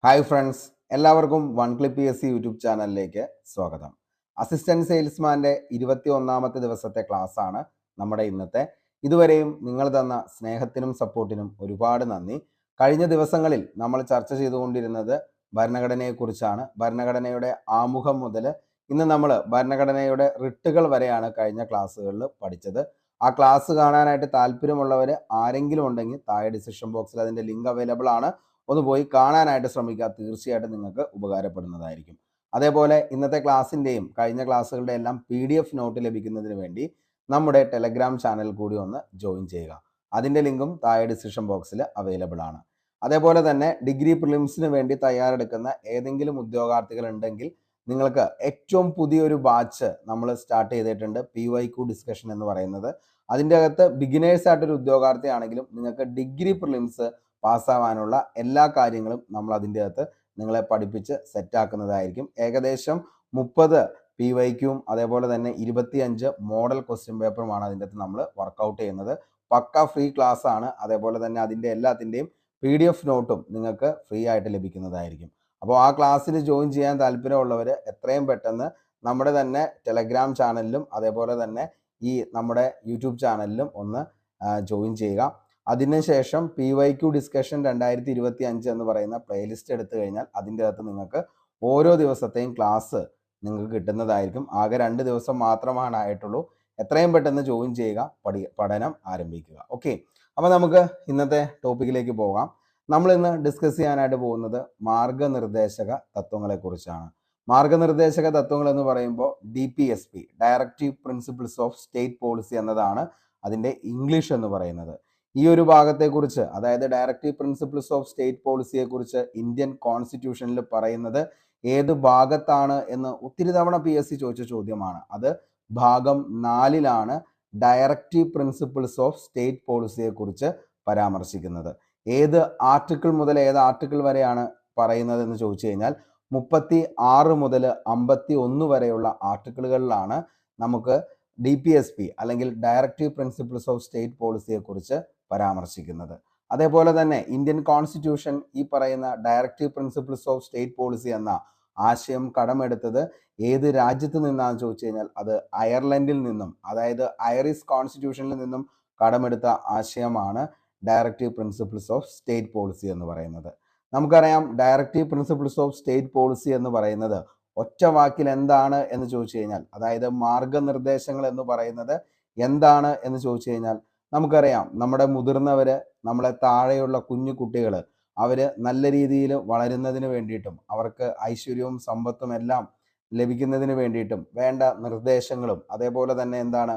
Hi friends, എല്ലാവർക്കും one clip PSC YouTube ചാനലിലേക്ക് സ്വാഗതം. അസിസ്റ്റന്റ് സെയിൽസ്മാൻ്റെ 21ാമത്തെ ദിവസത്തെ ക്ലാസ് ആണ് നമ്മുടെ ഇന്നത്തെ. ഇതുവരെയും നിങ്ങൾ തന്ന സ്നേഹത്തിനും സപ്പോർട്ടിനും ഒരുപാട് നന്ദി. കഴിഞ്ഞ ദിവസങ്ങളിൽ നമ്മൾ ചർച്ച ചെയ്തുകൊണ്ടിരുന്നത് ഭരണഘടനയെക്കുറിച്ചാണ്. ഭരണഘടനയുടെ ആമുഖം മുതൽ ഇന്ന് നമ്മൾ ഭരണഘടനയുടെ റിട്ടുകൾ വരെയാണ് കഴിഞ്ഞ ക്ലാസ്സുകളിൽ പഠിച്ചത്. ആ ക്ലാസ് കാണാനായിട്ട് താല്പര്യമുള്ളവർ ആരെങ്കിലും ഉണ്ടെങ്കിൽ താഴെ ഡിസ്ക്രിപ്ഷൻ ബോക്സിൽ അതിൻ്റെ ലിങ്ക് അവൈലബിൾ ആണ്. ഒന്ന് പോയി കാണാനായിട്ട് ശ്രമിക്കുക. തീർച്ചയായിട്ടും നിങ്ങൾക്ക് ഉപകാരപ്പെടുന്നതായിരിക്കും. അതേപോലെ ഇന്നത്തെ ക്ലാസ്സിൻ്റെയും കഴിഞ്ഞ ക്ലാസ്സുകളുടെ എല്ലാം PDF നോട്ട് ലഭിക്കുന്നതിന് വേണ്ടി നമ്മുടെ ടെലഗ്രാം ചാനൽ കൂടി ഒന്ന് ജോയിൻ ചെയ്യുക. അതിൻ്റെ ലിങ്കും താഴെ ഡിസ്ക്രിപ്ഷൻ ബോക്സിൽ അവൈലബിൾ ആണ്. അതേപോലെ തന്നെ ഡിഗ്രി പ്രിലിംസിന് വേണ്ടി തയ്യാറെടുക്കുന്ന ഏതെങ്കിലും ഉദ്യോഗാർത്ഥികൾ ഉണ്ടെങ്കിൽ നിങ്ങൾക്ക് ഏറ്റവും പുതിയൊരു ബാച്ച് നമ്മൾ സ്റ്റാർട്ട് ചെയ്തിട്ടുണ്ട്, PYQ ഡിസ്കഷൻ എന്ന് പറയുന്നത്. അതിൻ്റെ അകത്ത് ബിഗിനേഴ്സ് ആയിട്ടൊരു ഉദ്യോഗാർത്ഥി ആണെങ്കിലും നിങ്ങൾക്ക് ഡിഗ്രി പ്രിലിംസ് പാസ്സാവാനുള്ള എല്ലാ കാര്യങ്ങളും നമ്മൾ അതിൻ്റെ അകത്ത് നിങ്ങളെ പഠിപ്പിച്ച് സെറ്റാക്കുന്നതായിരിക്കും. ഏകദേശം 30 PYQയും അതേപോലെ തന്നെ 25 മോഡൽ ക്വസ്റ്റ്യൻ പേപ്പറുമാണ് അതിൻ്റെ അകത്ത് നമ്മൾ വർക്കൗട്ട് ചെയ്യുന്നത്. പക്ക ഫ്രീ ക്ലാസ് ആണ്. അതേപോലെ തന്നെ അതിൻ്റെ എല്ലാത്തിൻ്റെയും PDF നോട്ടും നിങ്ങൾക്ക് ഫ്രീ ആയിട്ട് ലഭിക്കുന്നതായിരിക്കും. അപ്പോൾ ആ ക്ലാസ്സിൽ ജോയിൻ ചെയ്യാൻ താല്പര്യമുള്ളവർ എത്രയും പെട്ടെന്ന് നമ്മുടെ തന്നെ ടെലഗ്രാം ചാനലിലും അതേപോലെ തന്നെ ഈ നമ്മുടെ യൂട്യൂബ് ചാനലിലും ഒന്ന് ജോയിൻ ചെയ്യുക. അതിനുശേഷം PYQ ഡിസ്കഷൻ 2025 എന്ന് പറയുന്ന പ്ലേലിസ്റ്റ് എടുത്തു കഴിഞ്ഞാൽ അതിൻ്റെ അകത്ത് നിങ്ങൾക്ക് ഓരോ ദിവസത്തെയും ക്ലാസ് നിങ്ങൾക്ക് കിട്ടുന്നതായിരിക്കും. ആകെ 2 ദിവസം മാത്രമാണ് ആയിട്ടുള്ളൂ. എത്രയും പെട്ടെന്ന് ജോയിൻ ചെയ്യുക, പഠനം ആരംഭിക്കുക. ഓക്കെ, അപ്പോൾ നമുക്ക് ഇന്നത്തെ ടോപ്പിക്കിലേക്ക് പോകാം. നമ്മൾ ഇന്ന് ഡിസ്കസ് ചെയ്യാനായിട്ട് പോകുന്നത് മാർഗനിർദ്ദേശക തത്വങ്ങളെക്കുറിച്ചാണ്. മാർഗനിർദ്ദേശക തത്വങ്ങൾ എന്ന് പറയുമ്പോൾ DPSP, directive principles of state policy എന്നതാണ് അതിൻ്റെ ഇംഗ്ലീഷ് എന്ന് പറയുന്നത്. ഈ ഒരു ഭാഗത്തെക്കുറിച്ച്, അതായത് ഡയറക്റ്റീവ് പ്രിൻസിപ്പിൾസ് ഓഫ് സ്റ്റേറ്റ് പോളിസിയെക്കുറിച്ച് ഇന്ത്യൻ കോൺസ്റ്റിറ്റ്യൂഷനിൽ പറയുന്നത് ഏത് ഭാഗത്താണ് എന്ന് ഒത്തിരി തവണ PSC ചോദിച്ച ചോദ്യമാണ്. അത് ഭാഗം 4ലാണ് ഡയറക്റ്റീവ് പ്രിൻസിപ്പിൾസ് ഓഫ് സ്റ്റേറ്റ് പോളിസിയെക്കുറിച്ച് പരാമർശിക്കുന്നത്. ഏത് ആർട്ടിക്കിൾ മുതൽ ഏത് ആർട്ടിക്കിൾ വരെയാണ് പറയുന്നത് എന്ന് ചോദിച്ചു കഴിഞ്ഞാൽ 36 മുതൽ 51 വരെയുള്ള ആർട്ടിക്കിളുകളിലാണ് നമുക്ക് DPSP അല്ലെങ്കിൽ ഡയറക്റ്റീവ് പ്രിൻസിപ്പിൾസ് ഓഫ് സ്റ്റേറ്റ് പോളിസിയെക്കുറിച്ച് പരാമർശിക്കുന്നത്. അതേപോലെ തന്നെ ഇന്ത്യൻ കോൺസ്റ്റിറ്റ്യൂഷൻ ഈ പറയുന്ന directive principles of state policy എന്ന ആശയം കടമെടുത്തത് ഏത് രാജ്യത്ത് നിന്നാണെന്ന് ചോദിച്ചു കഴിഞ്ഞാൽ അത് അയർലൻഡിൽ നിന്നും, അതായത് ഐറിഷ് കോൺസ്റ്റിറ്റ്യൂഷനിൽ നിന്നും കടമെടുത്ത ആശയമാണ് directive principles of state policy എന്ന് പറയുന്നത്. നമുക്കറിയാം, directive principles of state policy എന്ന് പറയുന്നത് ഒറ്റ വാക്കിൽ എന്താണ് എന്ന് ചോദിച്ചു കഴിഞ്ഞാൽ, അതായത് മാർഗനിർദ്ദേശങ്ങൾ എന്ന് പറയുന്നത് എന്താണ് എന്ന് ചോദിച്ചു കഴിഞ്ഞാൽ, നമുക്കറിയാം നമ്മുടെ മുതിർന്നവര്, നമ്മളെ താഴെയുള്ള കുഞ്ഞു കുട്ടികൾ, അവർ നല്ല രീതിയിൽ വളരുന്നതിന് വേണ്ടിയിട്ടും അവർക്ക് ഐശ്വര്യവും സമ്പത്തും എല്ലാം ലഭിക്കുന്നതിന് വേണ്ടിയിട്ടും വേണ്ട നിർദ്ദേശങ്ങളും അതേപോലെ തന്നെ എന്താണ്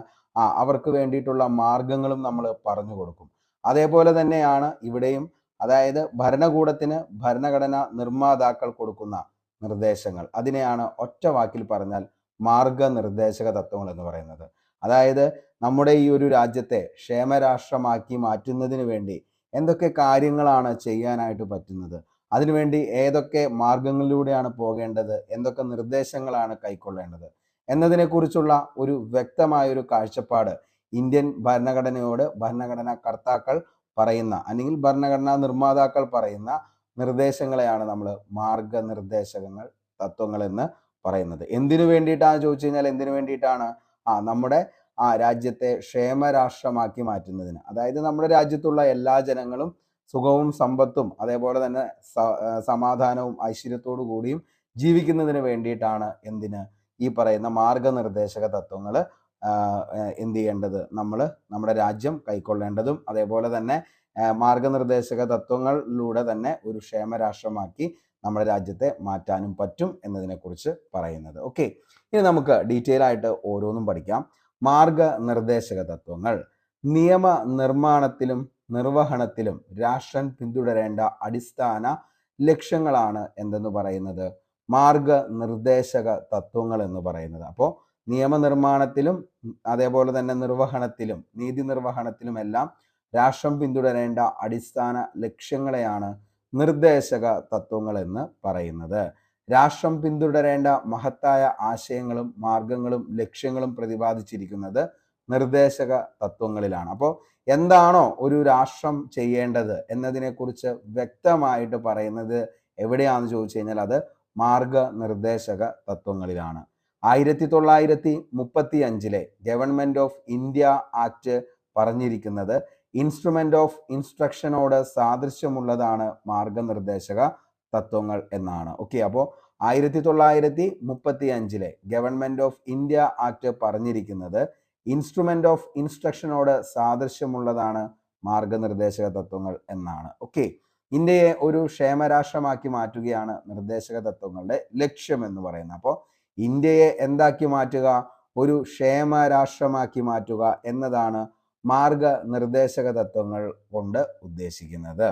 അവർക്ക് വേണ്ടിയിട്ടുള്ള മാർഗങ്ങളും നമ്മൾ പറഞ്ഞു കൊടുക്കും. അതേപോലെ തന്നെയാണ് ഇവിടെയും, അതായത് ഭരണകൂടത്തിന് ഭരണഘടന നിർമ്മാതാക്കൾ കൊടുക്കുന്ന നിർദ്ദേശങ്ങൾ, അതിനെയാണ് ഒറ്റ വാക്കിൽ പറഞ്ഞാൽ മാർഗനിർദ്ദേശക തത്വങ്ങൾ എന്ന് പറയുന്നത്. അതായത് നമ്മുടെ ഈ ഒരു രാജ്യത്തെ ക്ഷേമരാഷ്ട്രമാക്കി മാറ്റുന്നതിന് വേണ്ടി എന്തൊക്കെ കാര്യങ്ങളാണ് ചെയ്യാനായിട്ട് പറ്റുന്നത്, അതിനുവേണ്ടി ഏതൊക്കെ മാർഗങ്ങളിലൂടെയാണ് പോകേണ്ടത്, എന്തൊക്കെ നിർദ്ദേശങ്ങളാണ് കൈക്കൊള്ളേണ്ടത് എന്നതിനെക്കുറിച്ചുള്ള ഒരു വ്യക്തമായൊരു കാഴ്ചപ്പാട് ഇന്ത്യൻ ഭരണഘടനയോട് ഭരണഘടനാ കർത്താക്കൾ പറയുന്ന അല്ലെങ്കിൽ ഭരണഘടനാ നിർമ്മാതാക്കൾ പറയുന്ന നിർദ്ദേശങ്ങളെയാണ് നമ്മൾ മാർഗനിർദ്ദേശകങ്ങൾ തത്വങ്ങൾ എന്ന് പറയുന്നത്. എന്തിനു വേണ്ടിയിട്ടാണ് ചോദിച്ചു കഴിഞ്ഞാൽ, എന്തിനു വേണ്ടിയിട്ടാണ് നമ്മുടെ രാജ്യത്തെ ക്ഷേമരാഷ്ട്രമാക്കി മാറ്റുന്നതിന്, അതായത് നമ്മുടെ രാജ്യത്തുള്ള എല്ലാ ജനങ്ങളും സുഖവും സമ്പത്തും അതേപോലെ തന്നെ സമാധാനവും ഐശ്വര്യത്തോടു കൂടിയും ജീവിക്കുന്നതിന് വേണ്ടിയിട്ടാണ് എന്തിന് ഈ പറയുന്ന മാർഗനിർദ്ദേശക തത്വങ്ങൾ എന്ത് ചെയ്യേണ്ടത്, നമ്മൾ നമ്മുടെ രാജ്യം കൈക്കൊള്ളേണ്ടതും അതേപോലെ തന്നെ മാർഗനിർദ്ദേശക തത്വങ്ങളിലൂടെ തന്നെ ഒരു ക്ഷേമരാഷ്ട്രമാക്കി നമ്മുടെ രാജ്യത്തെ മാറ്റാനും പറ്റും എന്നതിനെക്കുറിച്ച് പറയുന്നത്. ഓക്കെ, ഇനി നമുക്ക് ഡീറ്റെയിൽ ആയിട്ട് ഓരോന്നും പഠിക്കാം. മാർഗനിർദ്ദേശക തത്വങ്ങൾ നിയമ നിർമ്മാണത്തിലും നിർവഹണത്തിലും രാഷ്ട്രം പിന്തുടരേണ്ട അടിസ്ഥാന ലക്ഷ്യങ്ങളാണ് എന്തെന്ന് പറയുന്നത്, മാർഗനിർദ്ദേശക തത്വങ്ങൾ എന്ന് പറയുന്നത്. അപ്പോൾ നിയമനിർമ്മാണത്തിലും അതേപോലെ തന്നെ നിർവഹണത്തിലും നീതി നിർവഹണത്തിലും എല്ലാം രാഷ്ട്രം പിന്തുടരേണ്ട അടിസ്ഥാന ലക്ഷ്യങ്ങളെയാണ് നിർദ്ദേശക തത്വങ്ങൾ എന്ന് പറയുന്നത്. രാഷ്ട്രം പിന്തുടരേണ്ട മഹത്തായ ആശയങ്ങളും മാർഗങ്ങളും ലക്ഷ്യങ്ങളും പ്രതിപാദിച്ചിരിക്കുന്നത് നിർദ്ദേശക തത്വങ്ങളിലാണ്. അപ്പോൾ എന്താണോ ഒരു രാഷ്ട്രം ചെയ്യേണ്ടത് എന്നതിനെക്കുറിച്ച് വ്യക്തമായിട്ട് പറയുന്നത് എവിടെയാണെന്ന് ചോദിച്ചു കഴിഞ്ഞാൽ അത് മാർഗനിർദ്ദേശക തത്വങ്ങളിലാണ്. 1935 ഗവൺമെന്റ് ഓഫ് ഇന്ത്യ ആക്ട് പറഞ്ഞിരിക്കുന്നത് ഇൻസ്ട്രുമെന്റ് ഓഫ് ഇൻസ്ട്രക്ഷനോട് സാദൃശ്യമുള്ളതാണ് മാർഗനിർദ്ദേശക തത്വങ്ങൾ എന്നാണ്. ഓക്കെ, അപ്പോൾ 1935 ഗവൺമെന്റ് ഓഫ് ഇന്ത്യ ആക്ട് പറഞ്ഞിരിക്കുന്നത് ഇൻസ്ട്രുമെന്റ് ഓഫ് ഇൻസ്ട്രക്ഷനോട് സാദൃശ്യമുള്ളതാണ് മാർഗനിർദ്ദേശക തത്വങ്ങൾ എന്നാണ്. ഓക്കെ, ഇന്ത്യയെ ഒരു ക്ഷേമരാഷ്ട്രമാക്കി മാറ്റുകയാണ് നിർദ്ദേശക തത്വങ്ങളുടെ ലക്ഷ്യം എന്ന് പറയുന്നത്. അപ്പോൾ ഇന്ത്യയെ എന്താക്കി മാറ്റുക? ഒരു ക്ഷേമരാഷ്ട്രമാക്കി മാറ്റുക എന്നതാണ് മാർഗനിർദ്ദേശക തത്വങ്ങൾ കൊണ്ട് ഉദ്ദേശിക്കുന്നത്.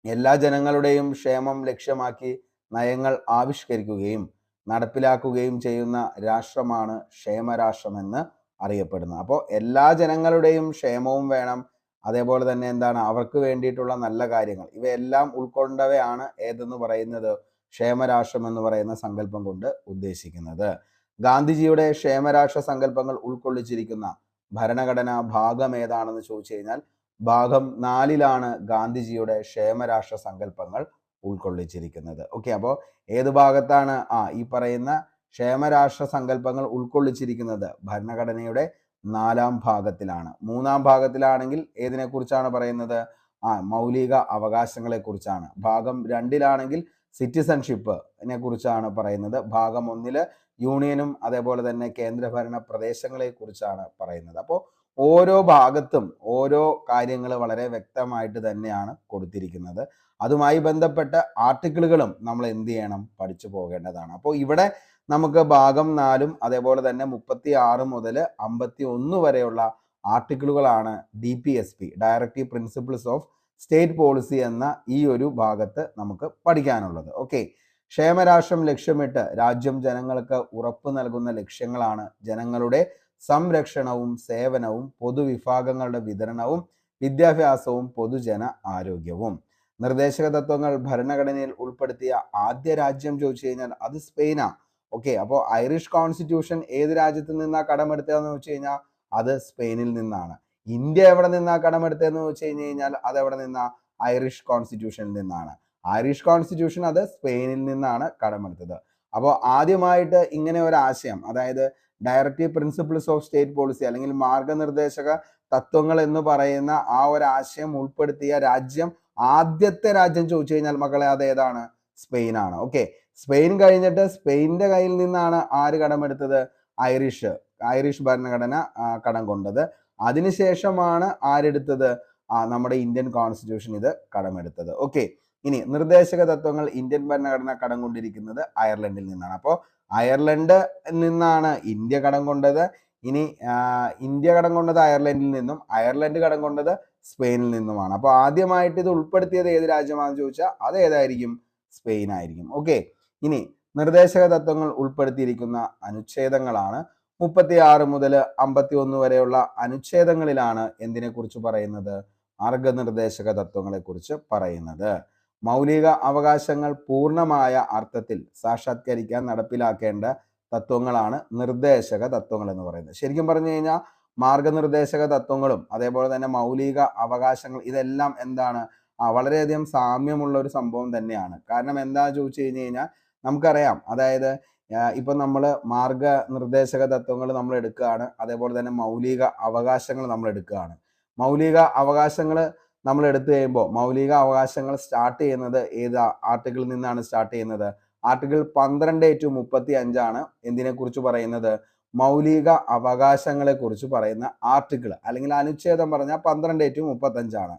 എല്ലാ ജനങ്ങളുടെയും ക്ഷേമം ലക്ഷ്യമാക്കി നയങ്ങൾ ആവിഷ്കരിക്കുകയും നടപ്പിലാക്കുകയും ചെയ്യുന്ന രാഷ്ട്രമാണ് ക്ഷേമരാഷ്ട്രമെന്ന് അറിയപ്പെടുന്നത്. അപ്പോൾ എല്ലാ ജനങ്ങളുടെയും ക്ഷേമവും വേണം, അതേപോലെ തന്നെ എന്താണ് അവർക്ക് വേണ്ടിയിട്ടുള്ള നല്ല കാര്യങ്ങൾ, ഇവയെല്ലാം ഉൾക്കൊണ്ടവയാണ് ഏതെന്ന് പറയുന്നത് ക്ഷേമരാഷ്ട്രം എന്ന് പറയുന്ന സങ്കല്പം കൊണ്ട് ഉദ്ദേശിക്കുന്നത്. ഗാന്ധിജിയുടെ ക്ഷേമരാഷ്ട്ര സങ്കല്പങ്ങൾ ഉൾക്കൊള്ളിച്ചിരിക്കുന്ന ഭരണഘടന ഭാഗം ഏതാണെന്ന് ചോദിച്ചു കഴിഞ്ഞാൽ ഭാഗം 4 ഗാന്ധിജിയുടെ ക്ഷേമരാഷ്ട്ര സങ്കല്പങ്ങൾ ഉൾക്കൊള്ളിച്ചിരിക്കുന്നത്. ഓക്കെ, അപ്പോൾ ഏത് ഭാഗത്താണ് ഈ പറയുന്ന ക്ഷേമരാഷ്ട്ര സങ്കല്പങ്ങൾ ഉൾക്കൊള്ളിച്ചിരിക്കുന്നത്? ഭരണഘടനയുടെ 4 ഭാഗത്തിലാണ്. 3 ഭാഗത്തിലാണെങ്കിൽ ഏതിനെ കുറിച്ചാണ് പറയുന്നത്? മൗലിക അവകാശങ്ങളെ കുറിച്ചാണ്. ഭാഗം 2 സിറ്റിസൺഷിപ്പിനെ കുറിച്ചാണ് പറയുന്നത്. ഭാഗം 1 യൂണിയനും അതേപോലെ തന്നെ കേന്ദ്രഭരണ പ്രദേശങ്ങളെ കുറിച്ചാണ് പറയുന്നത്. അപ്പോൾ ഓരോ ഭാഗത്തും ഓരോ കാര്യങ്ങൾ വളരെ വ്യക്തമായിട്ട് തന്നെയാണ് കൊടുത്തിരിക്കുന്നത്. അതുമായി ബന്ധപ്പെട്ട ആർട്ടിക്കിളുകളും നമ്മൾ എന്ത് ചെയ്യണം? പഠിച്ചു പോകേണ്ടതാണ്. അപ്പോൾ ഇവിടെ നമുക്ക് ഭാഗം 4 അതേപോലെ തന്നെ 36 മുതൽ 51 വരെയുള്ള ആർട്ടിക്കിളുകളാണ് DPSP directive principles of state policy എന്ന ഈ ഒരു ഭാഗത്ത് നമുക്ക് പഠിക്കാനുള്ളത്. ഓക്കെ, ക്ഷേമരാഷ്ട്രം ലക്ഷ്യമിട്ട് രാജ്യം ജനങ്ങൾക്ക് ഉറപ്പു നൽകുന്ന ലക്ഷ്യങ്ങളാണ് ജനങ്ങളുടെ സംരക്ഷണവും സേവനവും പൊതുവിഭാഗങ്ങളുടെ വിതരണവും വിദ്യാഭ്യാസവും പൊതുജന ആരോഗ്യവും. നിർദ്ദേശക തത്വങ്ങൾ ഭരണഘടനയിൽ ഉൾപ്പെടുത്തിയ ആദ്യ രാജ്യം ചോദിച്ചു കഴിഞ്ഞാൽ അത് സ്പെയിനാണ്. ഓക്കെ, അപ്പോൾ ഐറിഷ് കോൺസ്റ്റിറ്റ്യൂഷൻ ഏത് രാജ്യത്ത് നിന്നാ കടമെടുത്തതെന്ന് വെച്ച് കഴിഞ്ഞാൽ അത് സ്പെയിനിൽ നിന്നാണ്. ഇന്ത്യ എവിടെ നിന്നാ കടമെടുത്തതെന്ന് വെച്ച് കഴിഞ്ഞാൽ അത് എവിടെ നിന്നാ? ഐറിഷ് കോൺസ്റ്റിറ്റ്യൂഷനിൽ നിന്നാണ്. ഐറിഷ് കോൺസ്റ്റിറ്റ്യൂഷൻ അത് സ്പെയിനിൽ നിന്നാണ് കടമെടുത്തത്. അപ്പോൾ ആദ്യമായിട്ട് ഇങ്ങനെ ഒരു ആശയം, അതായത് directive principles of state policy അല്ലെങ്കിൽ മാർഗനിർദ്ദേശക തത്വങ്ങൾ എന്ന് പറയുന്ന ആ ഒരു ആശയം ഉൾപ്പെടുത്തിയ രാജ്യം, ആദ്യത്തെ രാജ്യം ചോദിച്ചു കഴിഞ്ഞാൽ മക്കളെ അത് ഏതാണ്? സ്പെയിനാണ്. ഓക്കെ, സ്പെയിൻ കഴിഞ്ഞിട്ട് സ്പെയിനിന്റെ കയ്യിൽ നിന്നാണ് ആര് കടമെടുത്തത്? ഐറിഷ് ഭരണഘടന കടം കൊണ്ടത്. അതിനുശേഷമാണ് ആരെടുത്തത്? നമ്മുടെ ഇന്ത്യൻ കോൺസ്റ്റിറ്റ്യൂഷൻ ഇത് കടമെടുത്തത്. ഓക്കെ, ഇനി നിർദ്ദേശക തത്വങ്ങൾ ഇന്ത്യൻ ഭരണഘടന കടം കൊണ്ടിരിക്കുന്നത് അയർലൻഡിൽ നിന്നാണ്. അപ്പോൾ അയർലൻഡ് നിന്നാണ് ഇന്ത്യ കടം കൊണ്ടത്. ഇനി ഇന്ത്യ കടം കൊണ്ടത് അയർലൻഡിൽ നിന്നും, അയർലൻഡ് കടം കൊണ്ടത് സ്പെയിനിൽ നിന്നുമാണ്. അപ്പോൾ ആദ്യമായിട്ട് ഇത് ഉൾപ്പെടുത്തിയത് ഏത് രാജ്യമാണെന്ന് ചോദിച്ചാൽ അത് ഏതായിരിക്കും? സ്പെയിൻ ആയിരിക്കും. ഓക്കെ, ഇനി നിർദ്ദേശക തത്വങ്ങൾ ഉൾപ്പെടുത്തിയിരിക്കുന്ന അനുച്ഛേദങ്ങളാണ് 36 മുതൽ 51 വരെയുള്ള അനുച്ഛേദങ്ങളിലാണ് എന്തിനെ കുറിച്ച് പറയുന്നത്? മാർഗനിർദ്ദേശക തത്വങ്ങളെ കുറിച്ച് പറയുന്നത്. മൗലിക അവകാശങ്ങൾ പൂർണ്ണമായ അർത്ഥത്തിൽ സാക്ഷാത്കരിക്കാൻ നടപ്പിലാക്കേണ്ട തത്വങ്ങളാണ് നിർദ്ദേശക തത്വങ്ങൾ എന്ന് പറയുന്നത്. ശരിക്കും പറഞ്ഞു കഴിഞ്ഞാൽ മാർഗനിർദ്ദേശക തത്വങ്ങളും അതേപോലെ തന്നെ മൗലിക അവകാശങ്ങൾ ഇതെല്ലാം എന്താണ്? വളരെയധികം സാമ്യമുള്ള ഒരു സംഭവം തന്നെയാണ്. കാരണം എന്താ ചോദിച്ചു കഴിഞ്ഞാൽ നമുക്കറിയാം, അതായത് ഇപ്പം നമ്മൾ മാർഗനിർദ്ദേശക തത്വങ്ങൾ നമ്മൾ എടുക്കുകയാണ്, അതേപോലെ തന്നെ മൗലിക അവകാശങ്ങൾ നമ്മൾ എടുക്കുകയാണ്. മൗലിക അവകാശങ്ങൾ നമ്മൾ എടുത്തു കഴിയുമ്പോൾ മൗലിക അവകാശങ്ങൾ സ്റ്റാർട്ട് ചെയ്യുന്നത് ഏത് ആർട്ടിക്കിളിൽ നിന്നാണ് സ്റ്റാർട്ട് ചെയ്യുന്നത്? ആർട്ടിക്കിൾ 12-35 എന്തിനെ കുറിച്ച് പറയുന്നത്? മൗലിക അവകാശങ്ങളെ കുറിച്ച് പറയുന്ന ആർട്ടിക്കിൾ അല്ലെങ്കിൽ അനുച്ഛേദം പറഞ്ഞാൽ 12-35.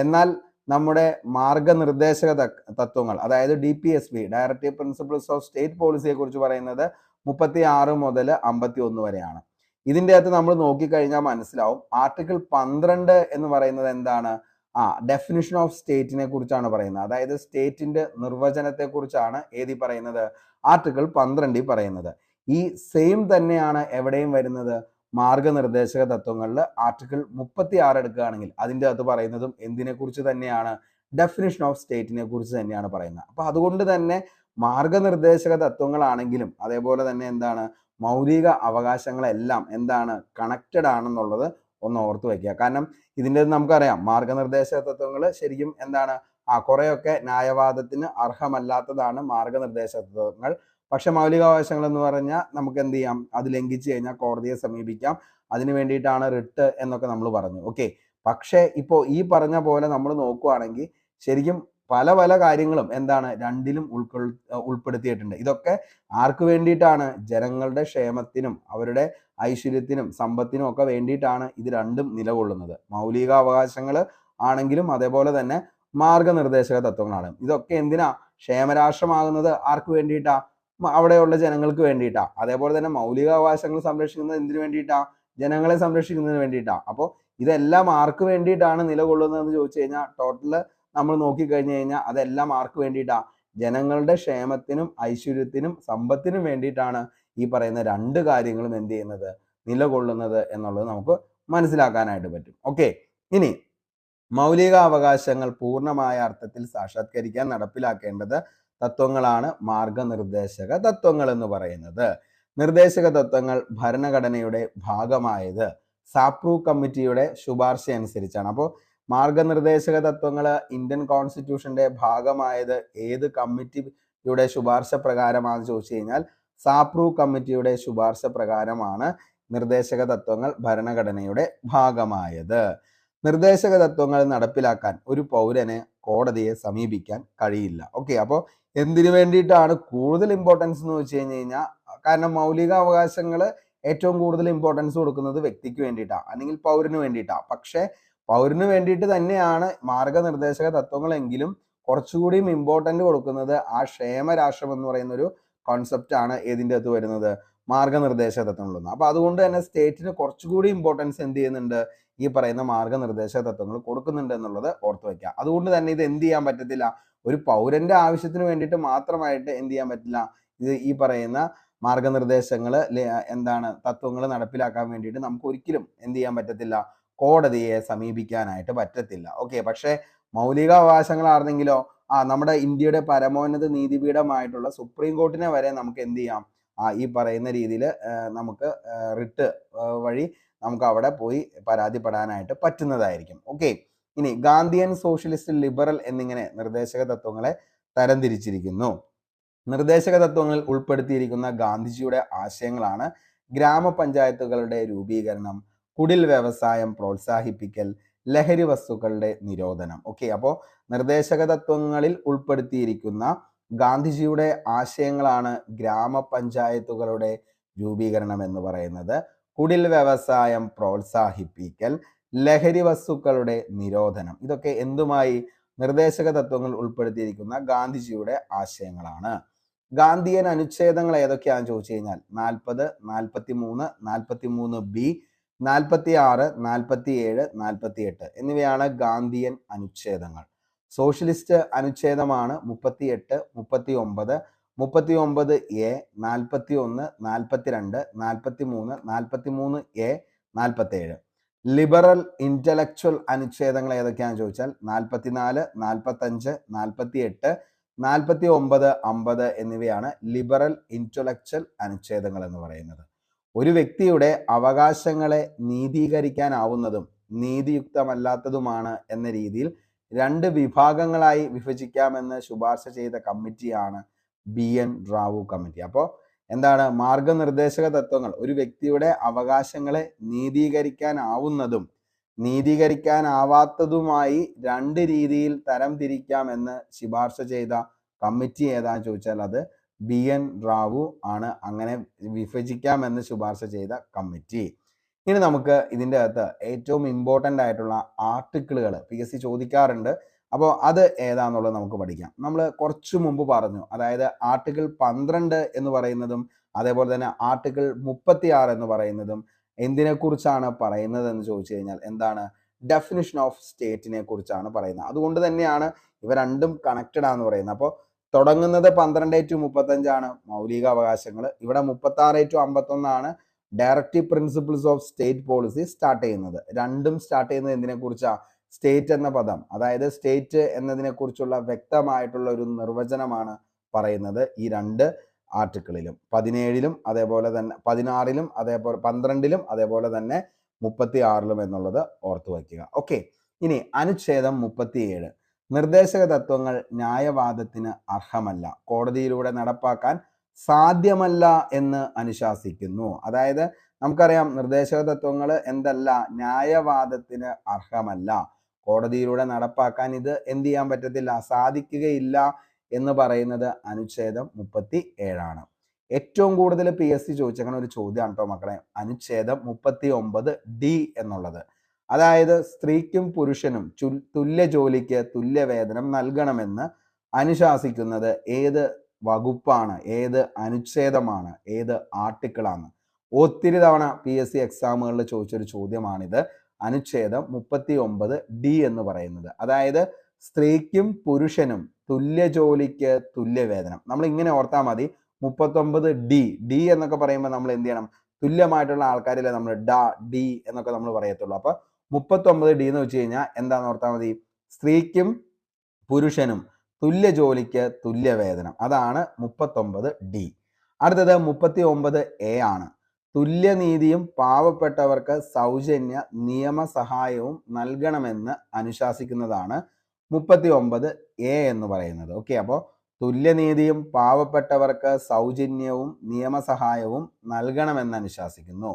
എന്നാൽ നമ്മുടെ മാർഗനിർദ്ദേശക തത്വങ്ങൾ, അതായത് DPSP directive principles of state പോളിസിയെ കുറിച്ച് പറയുന്നത് 36 മുതൽ 51 വരെയാണ്. ഇതിൻ്റെ അകത്ത് നമ്മൾ നോക്കിക്കഴിഞ്ഞാൽ മനസ്സിലാവും, ആർട്ടിക്കിൾ 12 എന്ന് പറയുന്നത് എന്താണ്? ഡെഫിനിഷൻ ഓഫ് സ്റ്റേറ്റിനെ കുറിച്ചാണ് പറയുന്നത്. അതായത് സ്റ്റേറ്റിന്റെ നിർവചനത്തെ കുറിച്ചാണ് ഏതി പറയുന്നത്? ആർട്ടിക്കിൾ 12 പറയുന്നത്. ഈ സെയിം തന്നെയാണ് എവിടെയും വരുന്നത്? മാർഗനിർദ്ദേശക തത്വങ്ങളിൽ ആർട്ടിക്കിൾ 36 എടുക്കുകയാണെങ്കിൽ അതിൻ്റെ അകത്ത് പറയുന്നതും എന്തിനെ കുറിച്ച് തന്നെയാണ്? ഡെഫിനിഷൻ ഓഫ് സ്റ്റേറ്റിനെ കുറിച്ച് തന്നെയാണ് പറയുന്നത്. അപ്പൊ അതുകൊണ്ട് തന്നെ മാർഗനിർദ്ദേശക തത്വങ്ങളാണെങ്കിലും അതേപോലെ തന്നെ എന്താണ് മൗലിക അവകാശങ്ങളെല്ലാം എന്താണ് കണക്റ്റഡ് ആണെന്നുള്ളത് ഒന്ന് ഓർത്ത് വയ്ക്കുക. കാരണം ഇതിൻ്റെ നമുക്കറിയാം മാർഗനിർദ്ദേശക തത്വങ്ങൾ ശരിക്കും എന്താണ് കുറെയൊക്കെ ന്യായവാദത്തിന് അർഹമല്ലാത്തതാണ് മാർഗനിർദ്ദേശക തത്വങ്ങൾ. പക്ഷെ മൗലികാവകാശങ്ങൾ എന്ന് പറഞ്ഞാൽ നമുക്ക് എന്ത് ചെയ്യാം, അത് ലംഘിച്ചു കഴിഞ്ഞാൽ കോടതിയെ സമീപിക്കാം, അതിന് വേണ്ടിയിട്ടാണ് റിട്ട് എന്നൊക്കെ നമ്മൾ പറഞ്ഞു. ഓക്കെ, പക്ഷേ ഇപ്പോൾ ഈ പറഞ്ഞ പോലെ നമ്മൾ നോക്കുകയാണെങ്കിൽ ശരിക്കും പല പല കാര്യങ്ങളും എന്താണ് രണ്ടിലും ഉൾപ്പെടുത്തിയിട്ടുണ്ട്. ഇതൊക്കെ ആർക്ക് വേണ്ടിയിട്ടാണ്? ജനങ്ങളുടെ ക്ഷേമത്തിനും അവരുടെ ഐശ്വര്യത്തിനും സമ്പത്തിനും ഒക്കെ വേണ്ടിയിട്ടാണ് ഇത് രണ്ടും നിലകൊള്ളുന്നത്. മൗലികാവകാശങ്ങൾ ആണെങ്കിലും അതേപോലെ തന്നെ മാർഗനിർദ്ദേശക തത്വങ്ങളാണ്. ഇതൊക്കെ എന്തിനാ? ക്ഷേമരാഷ്ട്രമാകുന്നത് ആർക്ക് വേണ്ടിയിട്ടാ? അവിടെയുള്ള ജനങ്ങൾക്ക് വേണ്ടിയിട്ടാ. അതേപോലെ തന്നെ മൗലികാവകാശങ്ങൾ സംരക്ഷിക്കുന്നത് എന്തിനു വേണ്ടിയിട്ടാ? ജനങ്ങളെ സംരക്ഷിക്കുന്നതിന് വേണ്ടിയിട്ടാ. അപ്പോൾ ഇതെല്ലാം ആർക്ക് വേണ്ടിയിട്ടാണ് നിലകൊള്ളുന്നതെന്ന് ചോദിച്ചു കഴിഞ്ഞാൽ ടോട്ടല് നമ്മൾ നോക്കിക്കഴിഞ്ഞു കഴിഞ്ഞാൽ അതെല്ലാം ആർക്ക് വേണ്ടിയിട്ടാ? ജനങ്ങളുടെ ക്ഷേമത്തിനും ഐശ്വര്യത്തിനും സമ്പത്തിനും വേണ്ടിയിട്ടാണ് ഈ പറയുന്ന രണ്ട് കാര്യങ്ങളും എന്ത് ചെയ്യുന്നത്, നിലകൊള്ളുന്നത് എന്നുള്ളത് നമുക്ക് മനസ്സിലാക്കാനായിട്ട് പറ്റും. ഓക്കെ, ഇനി മൗലികാവകാശങ്ങൾ പൂർണ്ണമായ അർത്ഥത്തിൽ സാക്ഷാത്കരിക്കാൻ നടപ്പിലാക്കേണ്ടത് തത്വങ്ങളാണ് മാർഗനിർദ്ദേശക തത്വങ്ങൾ എന്ന് പറയുന്നത്. നിർദ്ദേശക തത്വങ്ങൾ ഭരണഘടനയുടെ ഭാഗമായത് സാപ്രൂ കമ്മിറ്റിയുടെ ശുപാർശ അനുസരിച്ചാണ്. അപ്പോൾ മാർഗനിർദ്ദേശക തത്വങ്ങൾ ഇന്ത്യൻ കോൺസ്റ്റിറ്റ്യൂഷന്റെ ഭാഗമായത് ഏത് കമ്മിറ്റിയുടെ ശുപാർശ പ്രകാരമാണെന്ന് ചോദിച്ചു കഴിഞ്ഞാൽ സാപ്രൂ കമ്മിറ്റിയുടെ ശുപാർശ പ്രകാരമാണ് നിർദ്ദേശക തത്വങ്ങൾ ഭരണഘടനയുടെ ഭാഗമായത്. നിർദ്ദേശക തത്വങ്ങൾ നടപ്പിലാക്കാൻ ഒരു പൗരന് കോടതിയെ സമീപിക്കാൻ കഴിയില്ല. ഓക്കെ, അപ്പോൾ എന്തിനു വേണ്ടിയിട്ടാണ് കൂടുതൽ ഇമ്പോർട്ടൻസ് എന്ന് വെച്ച് കഴിഞ്ഞാൽ, കാരണം മൗലികാവകാശങ്ങൾ ഏറ്റവും കൂടുതൽ ഇമ്പോർട്ടൻസ് കൊടുക്കുന്നത് വ്യക്തിക്ക് വേണ്ടിയിട്ടാണ്, അല്ലെങ്കിൽ പൗരന് വേണ്ടിയിട്ടാണ്. പക്ഷെ പൗരന് വേണ്ടിയിട്ട് തന്നെയാണ് മാർഗനിർദ്ദേശക തത്വങ്ങളെങ്കിലും കുറച്ചുകൂടിയും ഇമ്പോർട്ടൻ്റ് കൊടുക്കുന്നത് ആ ക്ഷേമരാഷ്ട്രം എന്ന് പറയുന്ന ഒരു കോൺസെപ്റ്റ് ആണ് ഏതിൻ്റെ അകത്ത് വരുന്നത്, മാർഗനിർദ്ദേശക തത്വങ്ങളിൽ. അപ്പൊ അതുകൊണ്ട് തന്നെ സ്റ്റേറ്റിന് കുറച്ചുകൂടി ഇമ്പോർട്ടൻസ് എന്ത് ചെയ്യുന്നുണ്ട്, ഈ പറയുന്ന മാർഗനിർദ്ദേശക തത്വങ്ങൾ കൊടുക്കുന്നുണ്ട് എന്നുള്ളത് ഓർത്തു വയ്ക്കുക. അതുകൊണ്ട് തന്നെ ഇത് എന്ത് ചെയ്യാൻ പറ്റത്തില്ല, ഒരു പൗരന്റെ ആവശ്യത്തിന് വേണ്ടിയിട്ട് മാത്രമായിട്ട് എന്ത് ചെയ്യാൻ പറ്റില്ല, ഇത് ഈ പറയുന്ന മാർഗനിർദ്ദേശങ്ങൾ എന്താണ് തത്വങ്ങൾ നടപ്പിലാക്കാൻ വേണ്ടിയിട്ട് നമുക്ക് ഒരിക്കലും എന്ത് ചെയ്യാൻ പറ്റത്തില്ല, കോടതിയെ സമീപിക്കാനായിട്ട് പറ്റത്തില്ല. ഓക്കെ, പക്ഷേ മൗലികാവകാശങ്ങളാണെങ്കിലോ നമ്മുടെ ഇന്ത്യയുടെ പരമോന്നത നീതിപീഠമായിട്ടുള്ള സുപ്രീം കോർട്ടിനെ വരെ നമുക്ക് എന്ത് ചെയ്യാം, ഈ പറയുന്ന രീതിയിൽ നമുക്ക് റിട്ട് വഴി നമുക്ക് അവിടെ പോയി പരാതിപ്പെടാനായിട്ട് പറ്റുന്നതായിരിക്കും. ഓക്കെ, ഇനി ഗാന്ധിയൻ, സോഷ്യലിസ്റ്റ്, ലിബറൽ എന്നിങ്ങനെ നിർദ്ദേശക തത്വങ്ങളെ തരംതിരിച്ചിരിക്കുന്നു. നിർദ്ദേശക തത്വങ്ങളിൽ ഉൾപ്പെടുത്തിയിരിക്കുന്ന ഗാന്ധിജിയുടെ ആശയങ്ങളാണ് ഗ്രാമപഞ്ചായത്തുകളുടെ രൂപീകരണം, കുടിൽ വ്യവസായം പ്രോത്സാഹിപ്പിക്കൽ, ലഹരി വസ്തുക്കളുടെ നിരോധനം. ഓക്കെ, അപ്പോൾ നിർദ്ദേശക തത്വങ്ങളിൽ ഉൾപ്പെടുത്തിയിരിക്കുന്ന ഗാന്ധിജിയുടെ ആശയങ്ങളാണ് ഗ്രാമപഞ്ചായത്തുകളുടെ രൂപീകരണം എന്ന് പറയുന്നത്, കുടിൽ വ്യവസായം പ്രോത്സാഹിപ്പിക്കൽ, ലഹരി വസ്തുക്കളുടെ നിരോധനം. ഇതൊക്കെ എന്തുമായി? നിർദ്ദേശക തത്വങ്ങൾ ഉൾപ്പെടുത്തിയിരിക്കുന്ന ഗാന്ധിജിയുടെ ആശയങ്ങളാണ്. ഗാന്ധിയൻ അനുച്ഛേദങ്ങൾ ഏതൊക്കെയാണെന്ന് ചോദിച്ചു കഴിഞ്ഞാൽ 40, 43, 43B, 46, 47, 48 എന്നിവയാണ് ഗാന്ധിയൻ അനുച്ഛേദങ്ങൾ. സോഷ്യലിസ്റ്റ് അനുച്ഛേദമാണ് 38, 39, 39A, 41, 42, 43, 43A, 47. ലിബറൽ ഇന്റലക്ച്വൽ അനുച്ഛേദങ്ങൾ ഏതൊക്കെയാണെന്ന് ചോദിച്ചാൽ 44, 45, 48, 49, 50 എന്നിവയാണ് ലിബറൽ ഇന്റലക്ച്വൽ അനുച്ഛേദങ്ങൾ എന്ന് പറയുന്നത്. ഒരു വ്യക്തിയുടെ അവകാശങ്ങളെ നീതീകരിക്കാനാവുന്നതും നീതിയുക്തമല്ലാത്തതുമാണ് എന്ന രീതിയിൽ രണ്ട് വിഭാഗങ്ങളായി വിഭജിക്കാമെന്ന് ശുപാർശ ചെയ്ത കമ്മിറ്റിയാണ് BN റാവു കമ്മിറ്റി. അപ്പോൾ എന്താണ് മാർഗനിർദ്ദേശക തത്വങ്ങൾ? ഒരു വ്യക്തിയുടെ അവകാശങ്ങളെ നീതീകരിക്കാനാവുന്നതും നീതീകരിക്കാനാവാത്തതുമായി രണ്ട് രീതിയിൽ തരം തിരിക്കാമെന്ന് ശുപാർശ ചെയ്ത കമ്മിറ്റി ഏതാന്ന് ചോദിച്ചാൽ അത് BN റാവു ആണ്. അങ്ങനെ വിഭജിക്കാമെന്ന് ശുപാർശ ചെയ്ത കമ്മിറ്റി. ഇനി നമുക്ക് ഇതിൻ്റെ അകത്ത് ഏറ്റവും ഇമ്പോർട്ടൻ്റ് ആയിട്ടുള്ള ആർട്ടിക്കിളുകൾ PSC ചോദിക്കാറുണ്ട്. അപ്പോൾ അത് ഏതാന്നുള്ളത് നമുക്ക് പഠിക്കാം. നമ്മൾ കുറച്ചു മുമ്പ് പറഞ്ഞു, അതായത് ആർട്ടിക്കിൾ 12 എന്ന് പറയുന്നതും അതേപോലെ തന്നെ ആർട്ടിക്കിൾ 36 എന്ന് പറയുന്നതും എന്തിനെക്കുറിച്ചാണ് പറയുന്നത് എന്ന് ചോദിച്ചു കഴിഞ്ഞാൽ എന്താണ്, ഡെഫിനിഷൻ ഓഫ് സ്റ്റേറ്റിനെ കുറിച്ചാണ് പറയുന്നത്. അതുകൊണ്ട് തന്നെയാണ് ഇവ രണ്ടും കണക്റ്റഡ് ആണെന്ന് പറയുന്നത്. അപ്പോൾ തുടങ്ങുന്നത് 12 to 35 മൗലിക അവകാശങ്ങൾ, ഇവിടെ 36 to 51 directive principles of state policy start ചെയ്യുന്നത്. രണ്ടും സ്റ്റാർട്ട് ചെയ്യുന്നത് എന്തിനെ കുറിച്ചാണ്, സ്റ്റേറ്റ് എന്ന പദം, അതായത് സ്റ്റേറ്റ് എന്നതിനെ കുറിച്ചുള്ള വ്യക്തമായിട്ടുള്ള ഒരു നിർവചനമാണ് പറയുന്നത് ഈ രണ്ട് ആർട്ടിക്കിളിലും, 17-ലും അതേപോലെ തന്നെ 16-ലും അതേപോലെ 12-ലും അതേപോലെ തന്നെ 36-ലും എന്നുള്ളത് ഓർത്തു വയ്ക്കുക. ഓക്കെ, ഇനി അനുച്ഛേദം 37 നിർദ്ദേശക തത്വങ്ങൾ ന്യായവാദത്തിന് അർഹമല്ല, കോടതിയിലൂടെ നടപ്പാക്കാൻ സാധ്യമല്ല എന്ന് അനുശാസിക്കുന്നു. അതായത് നമുക്കറിയാം നിർദ്ദേശക തത്വങ്ങൾ എന്തല്ല, ന്യായവാദത്തിന് അർഹമല്ല, കോടതിയിലൂടെ നടപ്പാക്കാൻ ഇത് എന്ത് ചെയ്യാൻ പറ്റത്തില്ല, സാധിക്കുകയില്ല എന്ന് പറയുന്നത് അനുച്ഛേദം 37 ഏറ്റവും കൂടുതൽ PSC ചോദിച്ചേക്കുന്ന ഒരു ചോദ്യമാണ് കേട്ടോ മക്കളെ, അനുച്ഛേദം 39D എന്നുള്ളത്. അതായത് സ്ത്രീക്കും പുരുഷനും തുല്യ ജോലിക്ക് തുല്യ വേതനം നൽകണമെന്ന് അനുശാസിക്കുന്നത് ഏത് വകുപ്പാണ്, ഏത് അനുച്ഛേദമാണ്, ഏത് ആർട്ടിക്കിളാണ്? ഒത്തിരി തവണ PSC എക്സാമുകളിൽ ചോദിച്ചൊരു ചോദ്യമാണിത്. അനുച്ഛേദം 39D എന്ന് പറയുന്നത്. അതായത് സ്ത്രീക്കും പുരുഷനും തുല്യ ജോലിക്ക് തുല്യ വേതനം. നമ്മൾ ഇങ്ങനെ ഓർത്താൽ മതി, 39D എന്നൊക്കെ പറയുമ്പോൾ നമ്മൾ എന്ത് ചെയ്യണം, തുല്യമായിട്ടുള്ള ആൾക്കാരിലെ നമ്മൾ ഡി എന്നൊക്കെ നമ്മൾ പറയത്തുള്ളൂ. അപ്പൊ 39D എന്ന് വെച്ച് കഴിഞ്ഞാൽ എന്താന്ന് ഓർത്താൽ മതി, സ്ത്രീക്കും പുരുഷനും തുല്യ ജോലിക്ക് തുല്യ വേതനം, അതാണ് 39D. അടുത്തത് 39A ആണ്. തുല്യനീതിയും പാവപ്പെട്ടവർക്ക് സൗജന്യ നിയമസഹായവും നൽകണമെന്ന് അനുശാസിക്കുന്നതാണ് 39A എന്ന് പറയുന്നത്. ഓക്കെ, അപ്പോൾ തുല്യനീതിയും പാവപ്പെട്ടവർക്ക് സൗജന്യവും നിയമസഹായവും നൽകണമെന്ന് അനുശാസിക്കുന്നു.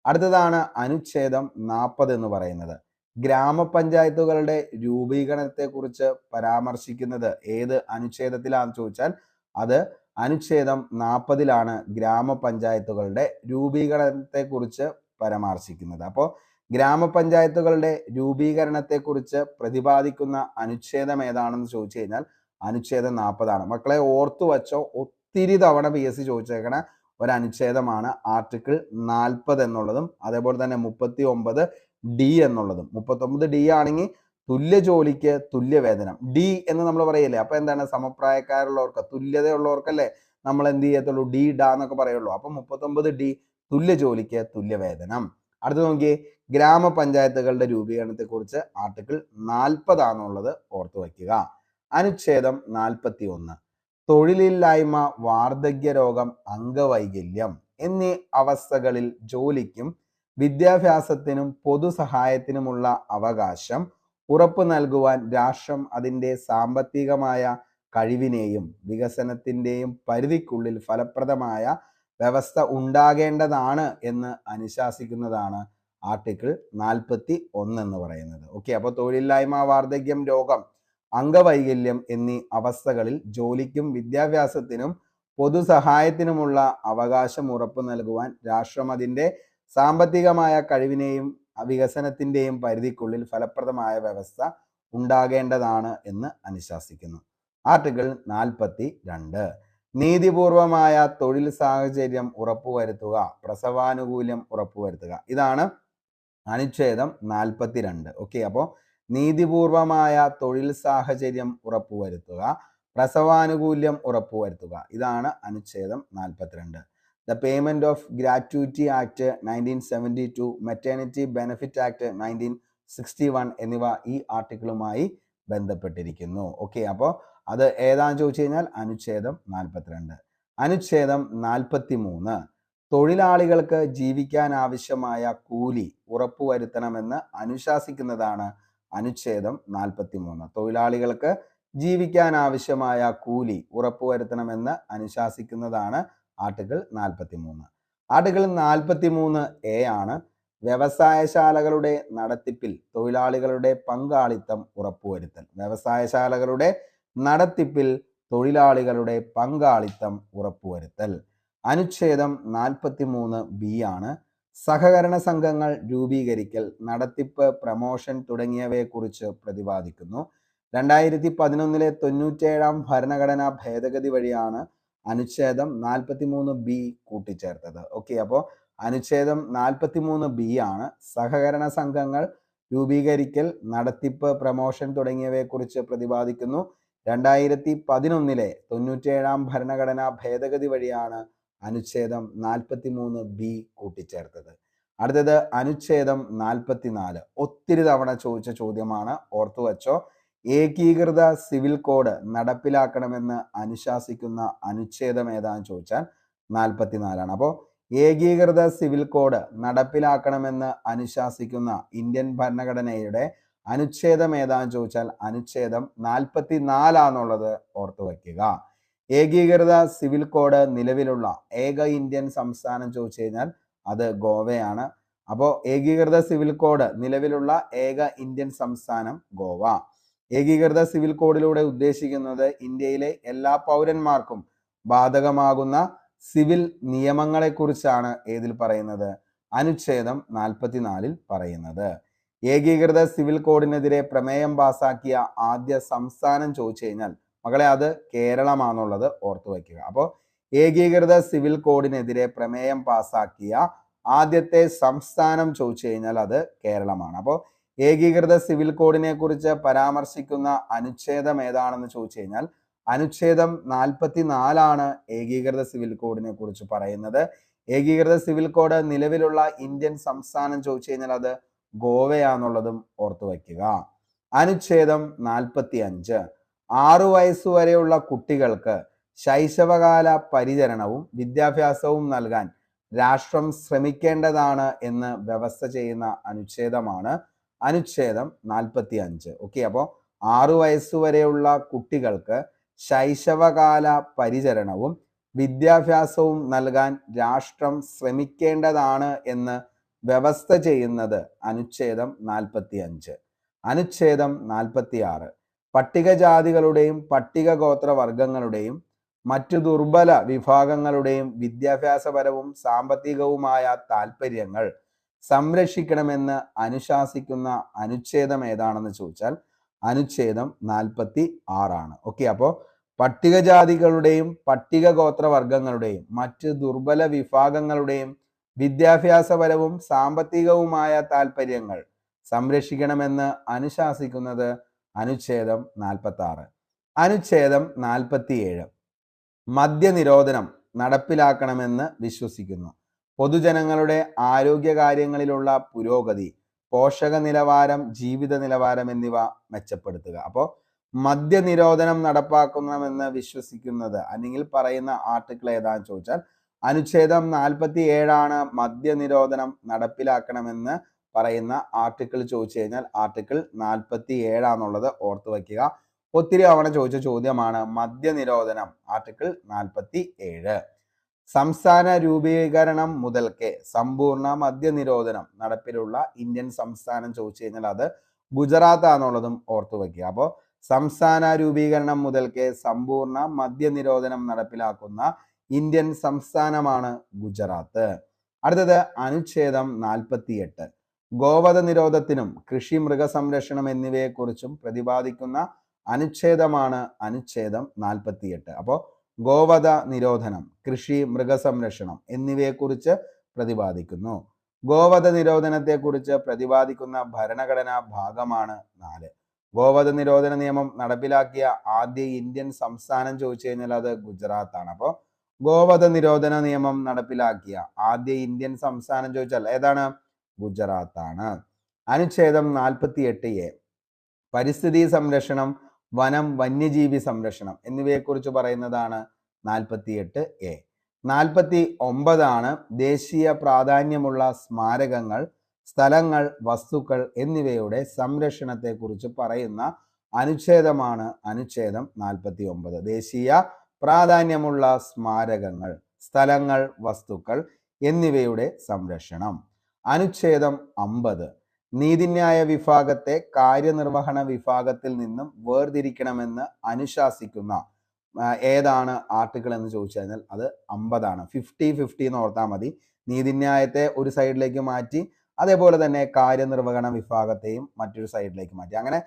അടുത്തതാണ് അനുച്ഛേദം 40 എന്ന് പറയുന്നത്. ഗ്രാമപഞ്ചായത്തുകളുടെ രൂപീകരണത്തെക്കുറിച്ച് പരാമർശിക്കുന്നത് ഏത് അനുച്ഛേദത്തിലാണെന്ന് ചോദിച്ചാൽ അത് അനുച്ഛേദം 40 ഗ്രാമപഞ്ചായത്തുകളുടെ രൂപീകരണത്തെക്കുറിച്ച് പരാമർശിക്കുന്നത്. അപ്പോൾ ഗ്രാമപഞ്ചായത്തുകളുടെ രൂപീകരണത്തെക്കുറിച്ച് പ്രതിപാദിക്കുന്ന അനുച്ഛേദം ഏതാണെന്ന് ചോദിച്ചു കഴിഞ്ഞാൽ അനുച്ഛേദം 40 മക്കളെ ഓർത്തു വച്ചോ, ഒത്തിരി തവണ PSC ചോദിച്ചേക്കണ ഒരു അനുച്ഛേദമാണ് ആർട്ടിക്കിൾ 40 എന്നുള്ളതും അതേപോലെ തന്നെ 39D എന്നുള്ളതും. 39D ആണെങ്കിൽ തുല്യ ജോലിക്ക് തുല്യ വേതനം, ഡി എന്ന് നമ്മൾ പറയില്ലേ. അപ്പൊ എന്താണ്, സമപ്രായക്കാരുള്ളവർക്ക് തുല്യതയുള്ളവർക്കല്ലേ നമ്മൾ എന്ത് ചെയ്യത്തുള്ളൂ, ഡാ എന്നൊക്കെ പറയുള്ളൂ. അപ്പൊ 39D തുല്യ ജോലിക്ക് തുല്യ വേതനം. അടുത്ത് നോക്കിയേ, ഗ്രാമപഞ്ചായത്തുകളുടെ രൂപീകരണത്തെ കുറിച്ച് ആർട്ടിക്കിൾ 40 ആണുള്ളത്, ഓർത്തു വയ്ക്കുക. അനുച്ഛേദം 41 തൊഴിലില്ലായ്മ, വാർദ്ധക്യ രോഗം, അംഗവൈകല്യം എന്നീ അവസ്ഥകളിൽ ജോലിക്കും വിദ്യാഭ്യാസത്തിനും പൊതുസഹായത്തിനുമുള്ള അവകാശം ഉറപ്പു നൽകുവാൻ രാഷ്ട്രം അതിൻ്റെ സാമ്പത്തികമായ കഴിവിനെയും വികസനത്തിൻ്റെയും പരിധിക്കുള്ളിൽ ഫലപ്രദമായ വ്യവസ്ഥ ഉണ്ടാകേണ്ടതാണ് എന്ന് അനുശാസിക്കുന്നതാണ് ആർട്ടിക്കിൾ 41 എന്ന് പറയുന്നത്. ഓക്കെ, അപ്പോൾ തൊഴിലില്ലായ്മ, വാർദ്ധക്യം, രോഗം, അംഗവൈകല്യം എന്നീ അവസ്ഥകളിൽ ജോലിക്കും വിദ്യാഭ്യാസത്തിനും പൊതുസഹായത്തിനുമുള്ള അവകാശം ഉറപ്പു നൽകുവാൻ രാഷ്ട്രം അതിൻ്റെ സാമ്പത്തികമായ കഴിവിനെയും വികസനത്തിൻ്റെയും പരിധിക്കുള്ളിൽ ഫലപ്രദമായ വ്യവസ്ഥ ഉണ്ടാകേണ്ടതാണ് എന്ന് അനുശാസിക്കുന്നു. ആർട്ടിക്കിൾ 42 നീതിപൂർവമായ തൊഴിൽ സാഹചര്യം ഉറപ്പുവരുത്തുക, പ്രസവാനുകൂല്യം ഉറപ്പുവരുത്തുക. ഇതാണ് അനുച്ഛേദം 42. ഓക്കെ, അപ്പോൾ നീതിപൂർവമായ തൊഴിൽ സാഹചര്യം ഉറപ്പുവരുത്തുക, പ്രസവാനുകൂല്യം ഉറപ്പുവരുത്തുക, ഇതാണ് അനുച്ഛേദം 42. The payment of gratuity act 1972, maternity benefit act 1961 എന്നിവ ഈ ആർട്ടിക്കിളുമായി ബന്ധപ്പെട്ടിരിക്കുന്നു. ഓക്കെ, അപ്പോൾ അത് ഏതാണെന്ന് ചോദിച്ചു കഴിഞ്ഞാൽ അനുച്ഛേദം 42. അനുച്ഛേദം 43 തൊഴിലാളികൾക്ക് ജീവിക്കാൻ ആവശ്യമായ കൂലി ഉറപ്പുവരുത്തണമെന്ന് അനുശാസിക്കുന്നതാണ് അനുച്ഛേദം 43. തൊഴിലാളികൾക്ക് ജീവിക്കാൻ ആവശ്യമായ കൂലി ഉറപ്പുവരുത്തണമെന്ന് അനുശാസിക്കുന്നതാണ് ആർട്ടിക്കിൾ 43. ആർട്ടിക്കിൾ 43A ആണ്. വ്യവസായശാലകളുടെ നടത്തിപ്പിൽ തൊഴിലാളികളുടെ പങ്കാളിത്തം ഉറപ്പുവരുത്തൽ. വ്യവസായശാലകളുടെ നടത്തിപ്പിൽ തൊഴിലാളികളുടെ പങ്കാളിത്തം ഉറപ്പുവരുത്തൽ. അനുച്ഛേദം 43B ആണ്. സഹകരണ സംഘങ്ങൾ രൂപീകരിക്കൽ, നടത്തിപ്പ്, പ്രമോഷൻ തുടങ്ങിയവയെക്കുറിച്ച് പ്രതിപാദിക്കുന്നു. 2011 97 ഭരണഘടനാ ഭേദഗതി വഴിയാണ് അനുച്ഛേദം 43B കൂട്ടിച്ചേർത്തത്. ഓക്കെ, അപ്പോൾ അനുച്ഛേദം 43B ആണ്. സഹകരണ സംഘങ്ങൾ രൂപീകരിക്കൽ, നടത്തിപ്പ്, പ്രമോഷൻ തുടങ്ങിയവയെക്കുറിച്ച് പ്രതിപാദിക്കുന്നു. 2011 97 ഭരണഘടനാ ഭേദഗതി വഴിയാണ് അനുച്ഛേദം 43B കൂട്ടിച്ചേർത്തത്. അടുത്തത് അനുച്ഛേദം 44. ഒത്തിരി തവണ ചോദിച്ച ചോദ്യമാണ്, ഓർത്തു വച്ചോ. ഏകീകൃത സിവിൽ കോഡ് നടപ്പിലാക്കണമെന്ന് അനുശാസിക്കുന്ന അനുച്ഛേദം ഏതാണെന്ന് ചോദിച്ചാൽ 44 ആണ്. അപ്പോൾ ഏകീകൃത സിവിൽ കോഡ് നടപ്പിലാക്കണമെന്ന് അനുശാസിക്കുന്ന ഇന്ത്യൻ ഭരണഘടനയുടെ അനുച്ഛേദം ഏതാന്ന് ചോദിച്ചാൽ അനുച്ഛേദം 44 ഓർത്തു വയ്ക്കുക. ഏകീകൃത സിവിൽ കോഡ് നിലവിലുള്ള ഏക ഇന്ത്യൻ സംസ്ഥാനം ചോദിച്ചു കഴിഞ്ഞാൽ അത് ഗോവയാണ്. അപ്പോൾ ഏകീകൃത സിവിൽ കോഡ് നിലവിലുള്ള ഏക ഇന്ത്യൻ സംസ്ഥാനം ഗോവ. ഏകീകൃത സിവിൽ കോഡിലൂടെ ഉദ്ദേശിക്കുന്നത് ഇന്ത്യയിലെ എല്ലാ പൗരന്മാർക്കും ബാധകമാകുന്ന സിവിൽ നിയമങ്ങളെക്കുറിച്ചാണ് ഏതിൽ പറയുന്നത്? അനുച്ഛേദം 44 പറയുന്നത്. ഏകീകൃത സിവിൽ കോഡിനെതിരെ പ്രമേയം പാസാക്കിയ ആദ്യ സംസ്ഥാനം ചോദിച്ചു കഴിഞ്ഞാൽ മക്കളെ അത് കേരളമാണെന്നുള്ളത് ഓർത്തു വയ്ക്കുക. അപ്പോൾ ഏകീകൃത സിവിൽ കോഡിനെതിരെ പ്രമേയം പാസാക്കിയ ആദ്യത്തെ സംസ്ഥാനം ചോദിച്ചു കഴിഞ്ഞാൽ അത് കേരളമാണ്. അപ്പോൾ ഏകീകൃത സിവിൽ കോഡിനെ കുറിച്ച് പരാമർശിക്കുന്ന അനുച്ഛേദം ഏതാണെന്ന് ചോദിച്ചു കഴിഞ്ഞാൽ അനുച്ഛേദം 44 ഏകീകൃത സിവിൽ കോഡിനെ കുറിച്ച് പറയുന്നത്. ഏകീകൃത സിവിൽ കോഡ് നിലവിലുള്ള ഇന്ത്യൻ സംസ്ഥാനം ചോദിച്ചു കഴിഞ്ഞാൽ അത് ഗോവയാന്നുള്ളതും ഓർത്തു വയ്ക്കുക. അനുച്ഛേദം 45 6 വയസ്സുവരെയുള്ള കുട്ടികൾക്ക് ശൈശവകാല പരിചരണവും വിദ്യാഭ്യാസവും നൽകാൻ രാഷ്ട്രം ശ്രമിക്കേണ്ടതാണ് എന്ന് വ്യവസ്ഥ ചെയ്യുന്ന അനുച്ഛേദമാണ് അനുച്ഛേദം 45. ഓക്കെ, അപ്പോൾ 6 വയസ്സുവരെയുള്ള കുട്ടികൾക്ക് ശൈശവകാല പരിചരണവും വിദ്യാഭ്യാസവും നൽകാൻ രാഷ്ട്രം ശ്രമിക്കേണ്ടതാണ് എന്ന് വ്യവസ്ഥ ചെയ്യുന്നത് അനുച്ഛേദം 45. അനുച്ഛേദം 46 പട്ടികജാതികളുടെയും പട്ടികഗോത്രവർഗങ്ങളുടെയും മറ്റു ദുർബല വിഭാഗങ്ങളുടെയും വിദ്യാഭ്യാസപരവും സാമ്പത്തികവുമായ താല്പര്യങ്ങൾ സംരക്ഷിക്കണമെന്ന് അനുശാസിക്കുന്ന അനുച്ഛേദം ഏതാണെന്ന് ചോദിച്ചാൽ അനുച്ഛേദം 46. ഓക്കെ, അപ്പോൾ പട്ടികജാതികളുടെയും പട്ടികഗോത്രവർഗങ്ങളുടെയും മറ്റ് ദുർബല വിഭാഗങ്ങളുടെയും വിദ്യാഭ്യാസപരവും സാമ്പത്തികവുമായ താല്പര്യങ്ങൾ സംരക്ഷിക്കണമെന്ന് അനുശാസിക്കുന്നത് അനുച്ഛേദം 46. അനുച്ഛേദം 47 മദ്യനിരോധനം നടപ്പിലാക്കണമെന്ന് വിശ്വസിക്കുന്നു. പൊതുജനങ്ങളുടെ ആരോഗ്യകാര്യങ്ങളിലുള്ള പുരോഗതി, പോഷക നിലവാരം, ജീവിത നിലവാരം എന്നിവ മെച്ചപ്പെടുത്തുക. അപ്പോൾ മദ്യനിരോധനം നടപ്പാക്കണമെന്ന് വിശ്വസിക്കുന്നത് അല്ലെങ്കിൽ പറയുന്ന ആർട്ടിക്കിൾ ഏതാണെന്ന് ചോദിച്ചാൽ അനുച്ഛേദം 47 മദ്യനിരോധനം നടപ്പിലാക്കണമെന്ന് പറയുന്ന ആർട്ടിക്കിൾ ചോദിച്ചു കഴിഞ്ഞാൽ ആർട്ടിക്കിൾ 47 ഓർത്തു വയ്ക്കുക. ഒത്തിരി തവണ ചോദിച്ച ചോദ്യമാണ് മദ്യനിരോധനം, ആർട്ടിക്കിൾ 47. സംസ്ഥാന രൂപീകരണം മുതൽക്കേ സമ്പൂർണ്ണ മദ്യനിരോധനം നടപ്പിലുള്ള ഇന്ത്യൻ സംസ്ഥാനം ചോദിച്ചു കഴിഞ്ഞാൽ അത് ഗുജറാത്ത് ആണെന്നുള്ളതും ഓർത്തു വയ്ക്കുക. അപ്പോൾ സംസ്ഥാന രൂപീകരണം മുതൽക്കേ സമ്പൂർണ്ണ മദ്യനിരോധനം നടപ്പിലാക്കുന്ന ഇന്ത്യൻ സംസ്ഥാനമാണ് ഗുജറാത്ത്. അടുത്തത് അനുച്ഛേദം 48 ഗോവധ നിരോധത്തിനും കൃഷി മൃഗസംരക്ഷണം എന്നിവയെക്കുറിച്ചും പ്രതിപാദിക്കുന്ന അനുച്ഛേദമാണ് അനുച്ഛേദം 48. അപ്പോൾ ഗോവധ നിരോധനം, കൃഷി മൃഗസംരക്ഷണം എന്നിവയെക്കുറിച്ച് പ്രതിപാദിക്കുന്നു. ഗോവധ നിരോധനത്തെക്കുറിച്ച് പ്രതിപാദിക്കുന്ന ഭരണഘടനാ ഭാഗമാണ് 4. ഗോവധ നിരോധന നിയമം നടപ്പിലാക്കിയ ആദ്യ ഇന്ത്യൻ സംസ്ഥാനം ചോദിച്ചു കഴിഞ്ഞാൽ അത് ഗുജറാത്താണ്. അപ്പോൾ ഗോവധ നിരോധന നിയമം നടപ്പിലാക്കിയ ആദ്യ ഇന്ത്യൻ സംസ്ഥാനം ചോദിച്ചാൽ ഏതാണ്? ഗുജറാത്താണ്. അനുച്ഛേദം 48A പരിസ്ഥിതി സംരക്ഷണം, വനം, വന്യജീവി സംരക്ഷണം എന്നിവയെക്കുറിച്ച് പറയുന്നതാണ് 48A. 49 ദേശീയ പ്രാധാന്യമുള്ള സ്മാരകങ്ങൾ, സ്ഥലങ്ങൾ, വസ്തുക്കൾ എന്നിവയുടെ സംരക്ഷണത്തെക്കുറിച്ച് പറയുന്ന അനുച്ഛേദമാണ് അനുച്ഛേദം 49. ദേശീയ പ്രാധാന്യമുള്ള സ്മാരകങ്ങൾ, സ്ഥലങ്ങൾ, വസ്തുക്കൾ എന്നിവയുടെ സംരക്ഷണം. അനുച്ഛേദം 50 നീതിന്യായ വിഭാഗത്തെ കാര്യനിർവഹണ വിഭാഗത്തിൽ നിന്നും വേർതിരിക്കണമെന്ന് അനുശാസിക്കുന്ന ഏതാണ് ആർട്ടിക്കിൾ എന്ന് ചോദിച്ചു കഴിഞ്ഞാൽ അത് 50. 50-50 എന്ന് ഓർത്താൽ മതി. നീതിന്യായത്തെ ഒരു സൈഡിലേക്ക് മാറ്റി, അതേപോലെ തന്നെ കാര്യനിർവഹണ വിഭാഗത്തെയും മറ്റൊരു സൈഡിലേക്ക് മാറ്റി. അങ്ങനെ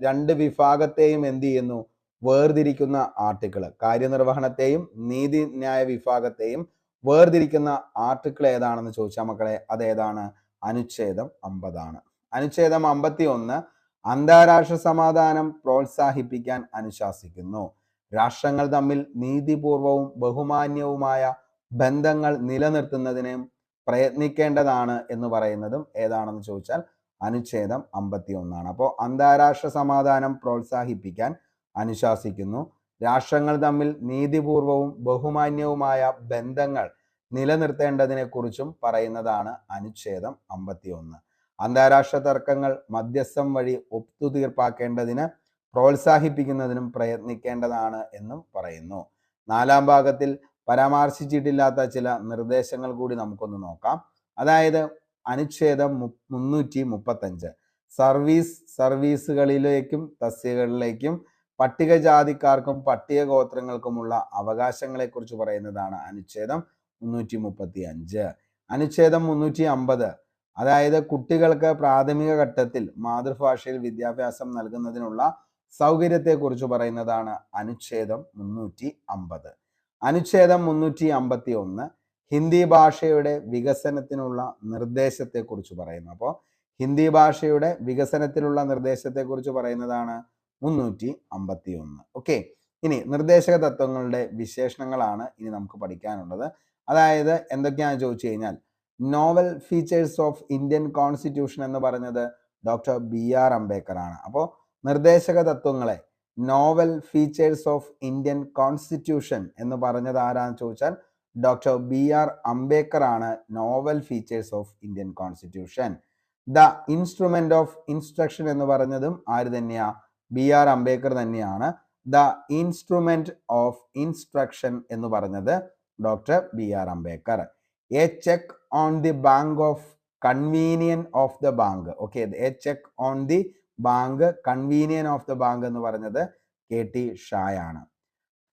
രണ്ട് വിഭാഗത്തെയും എന്ത് ചെയ്യുന്നു? വേർതിരിക്കുന്ന ആർട്ടിക്കിൾ. കാര്യനിർവഹണത്തെയും നീതിന്യായ വിഭാഗത്തെയും വേർതിരിക്കുന്ന ആർട്ടിക്കിൾ ഏതാണെന്ന് ചോദിച്ചാൽ മക്കളെ അതേതാണ്? അനുച്ഛേദം 50. അനുച്ഛേദം 51 അന്താരാഷ്ട്ര സമാധാനം പ്രോത്സാഹിപ്പിക്കാൻ അനുശാസിക്കുന്നു. രാഷ്ട്രങ്ങൾ തമ്മിൽ നീതിപൂർവവും ബഹുമാന്യവുമായ ബന്ധങ്ങൾ നിലനിർത്തുന്നതിന് പ്രയത്നിക്കേണ്ടതാണ് എന്ന് പറയുന്നതും ഏതാണെന്ന് ചോദിച്ചാൽ അനുച്ഛേദം 51. അപ്പോൾ അന്താരാഷ്ട്ര സമാധാനം പ്രോത്സാഹിപ്പിക്കാൻ അനുശാസിക്കുന്നു. രാഷ്ട്രങ്ങൾ തമ്മിൽ നീതിപൂർവവും ബഹുമാന്യവുമായ ബന്ധങ്ങൾ നിലനിർത്തേണ്ടതിനെ കുറിച്ചും പറയുന്നതാണ് അനുച്ഛേദം 51. അന്താരാഷ്ട്ര തർക്കങ്ങൾ മധ്യസ്ഥം വഴി ഒത്തുതീർപ്പാക്കേണ്ടതിന് പ്രോത്സാഹിപ്പിക്കുന്നതിനും പ്രയത്നിക്കേണ്ടതാണ് എന്നും പറയുന്നു. 4-ാം ഭാഗത്തിൽ പരാമർശിച്ചിട്ടില്ലാത്ത ചില നിർദ്ദേശങ്ങൾ കൂടി നമുക്കൊന്ന് നോക്കാം. അതായത് അനുച്ഛേദം 335 സർവീസുകളിലേക്കും തസ്തികകളിലേക്കും പട്ടികജാതിക്കാർക്കും പട്ടികഗോത്രങ്ങൾക്കുമുള്ള അവകാശങ്ങളെക്കുറിച്ച് പറയുന്നതാണ് അനുച്ഛേദം 335. അനുച്ഛേദം 350 അതായത് കുട്ടികൾക്ക് പ്രാഥമിക ഘട്ടത്തിൽ മാതൃഭാഷയിൽ വിദ്യാഭ്യാസം നൽകുന്നതിനുള്ള സൗകര്യത്തെക്കുറിച്ച് പറയുന്നതാണ് അനുച്ഛേദം 350. അനുച്ഛേദം 351 ഹിന്ദി ഭാഷയുടെ വികസനത്തിനുള്ള നിർദ്ദേശത്തെക്കുറിച്ച് പറയുന്നു. അപ്പോൾ ഹിന്ദി ഭാഷയുടെ വികസനത്തിനുള്ള നിർദ്ദേശത്തെക്കുറിച്ച് പറയുന്നതാണ് 351. ഓക്കെ, ഇനി നിർദ്ദേശക തത്വങ്ങളുടെ വിശേഷണങ്ങളാണ് ഇനി നമുക്ക് പഠിക്കാനുള്ളത്. അതായത് എന്തൊക്കെയാണെന്ന് ചോദിച്ചു കഴിഞ്ഞാൽ novel features of Indian constitution എന്ന് പറഞ്ഞത് ഡോക്ടർ BR അംബേദ്കർ ആണ്. അപ്പോൾ നിർദ്ദേശക തത്വങ്ങളെ novel features of Indian constitution എന്ന് പറഞ്ഞത് ആരാന്ന് ചോദിച്ചാൽ ഡോക്ടർ BR അംബേദ്കർ ആണ് novel features of Indian constitution. The instrument of instruction എന്ന് പറഞ്ഞതും ആര് തന്നെയാ? BR അംബേദ്കർ തന്നെയാണ്. ദ ഇൻസ്ട്രുമെന്റ് ഓഫ് ഇൻസ്ട്രക്ഷൻ എന്ന് പറഞ്ഞത് doctor BR Ambedkar. A cheque on the bank of convenience of the bank. Okay, a cheque on the bank convenience of the bank എന്ന് പറഞ്ഞത് KT ഷായാണ്.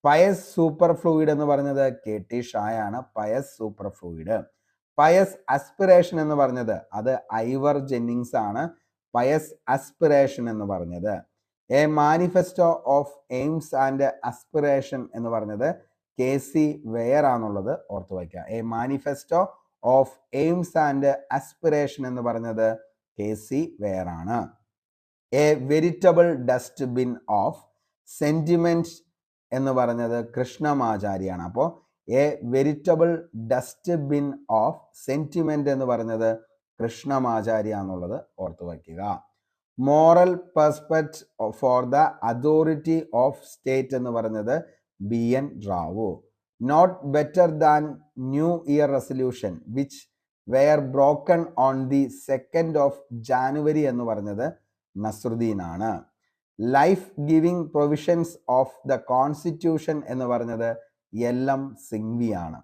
പയസ് സൂപ്പർ ഫ്ലൂയിഡ് എന്ന് പറഞ്ഞത് KT ഷായാണ്. Pious super fluid. Pious aspiration എന്ന് പറഞ്ഞത് അത് Ivor Jennings ആണ്. പയസ് അസ്പിറേഷൻ എന്ന് പറഞ്ഞത്. A manifesto of aims and aspiration എന്ന് പറഞ്ഞത് KC വെയർ ആണെന്നുള്ളത് ഓർത്തു വയ്ക്കുക. A manifesto of aims and aspiration എന്ന് പറഞ്ഞത് KC വെയർ ആണ്. A veritable dustbin of sentiment എന്ന് പറഞ്ഞത് കൃഷ്ണമാചാരിയാണ്. അപ്പോൾ a veritable dustbin of sentiment എന്ന് പറഞ്ഞത് കൃഷ്ണമാചാരി എന്നുള്ളത് ഓർത്തു വയ്ക്കുക. Moral precept for the authority of state എന്ന് പറഞ്ഞത് BN Rao. Not better than new year resolution which were broken on the 2nd of January എന്ന് പറഞ്ഞത് നസ്രുദ്ദീൻ ആണ്. Life giving provisions of the constitution എന്ന് പറഞ്ഞത് LM സിംഗ്വി ആണ്.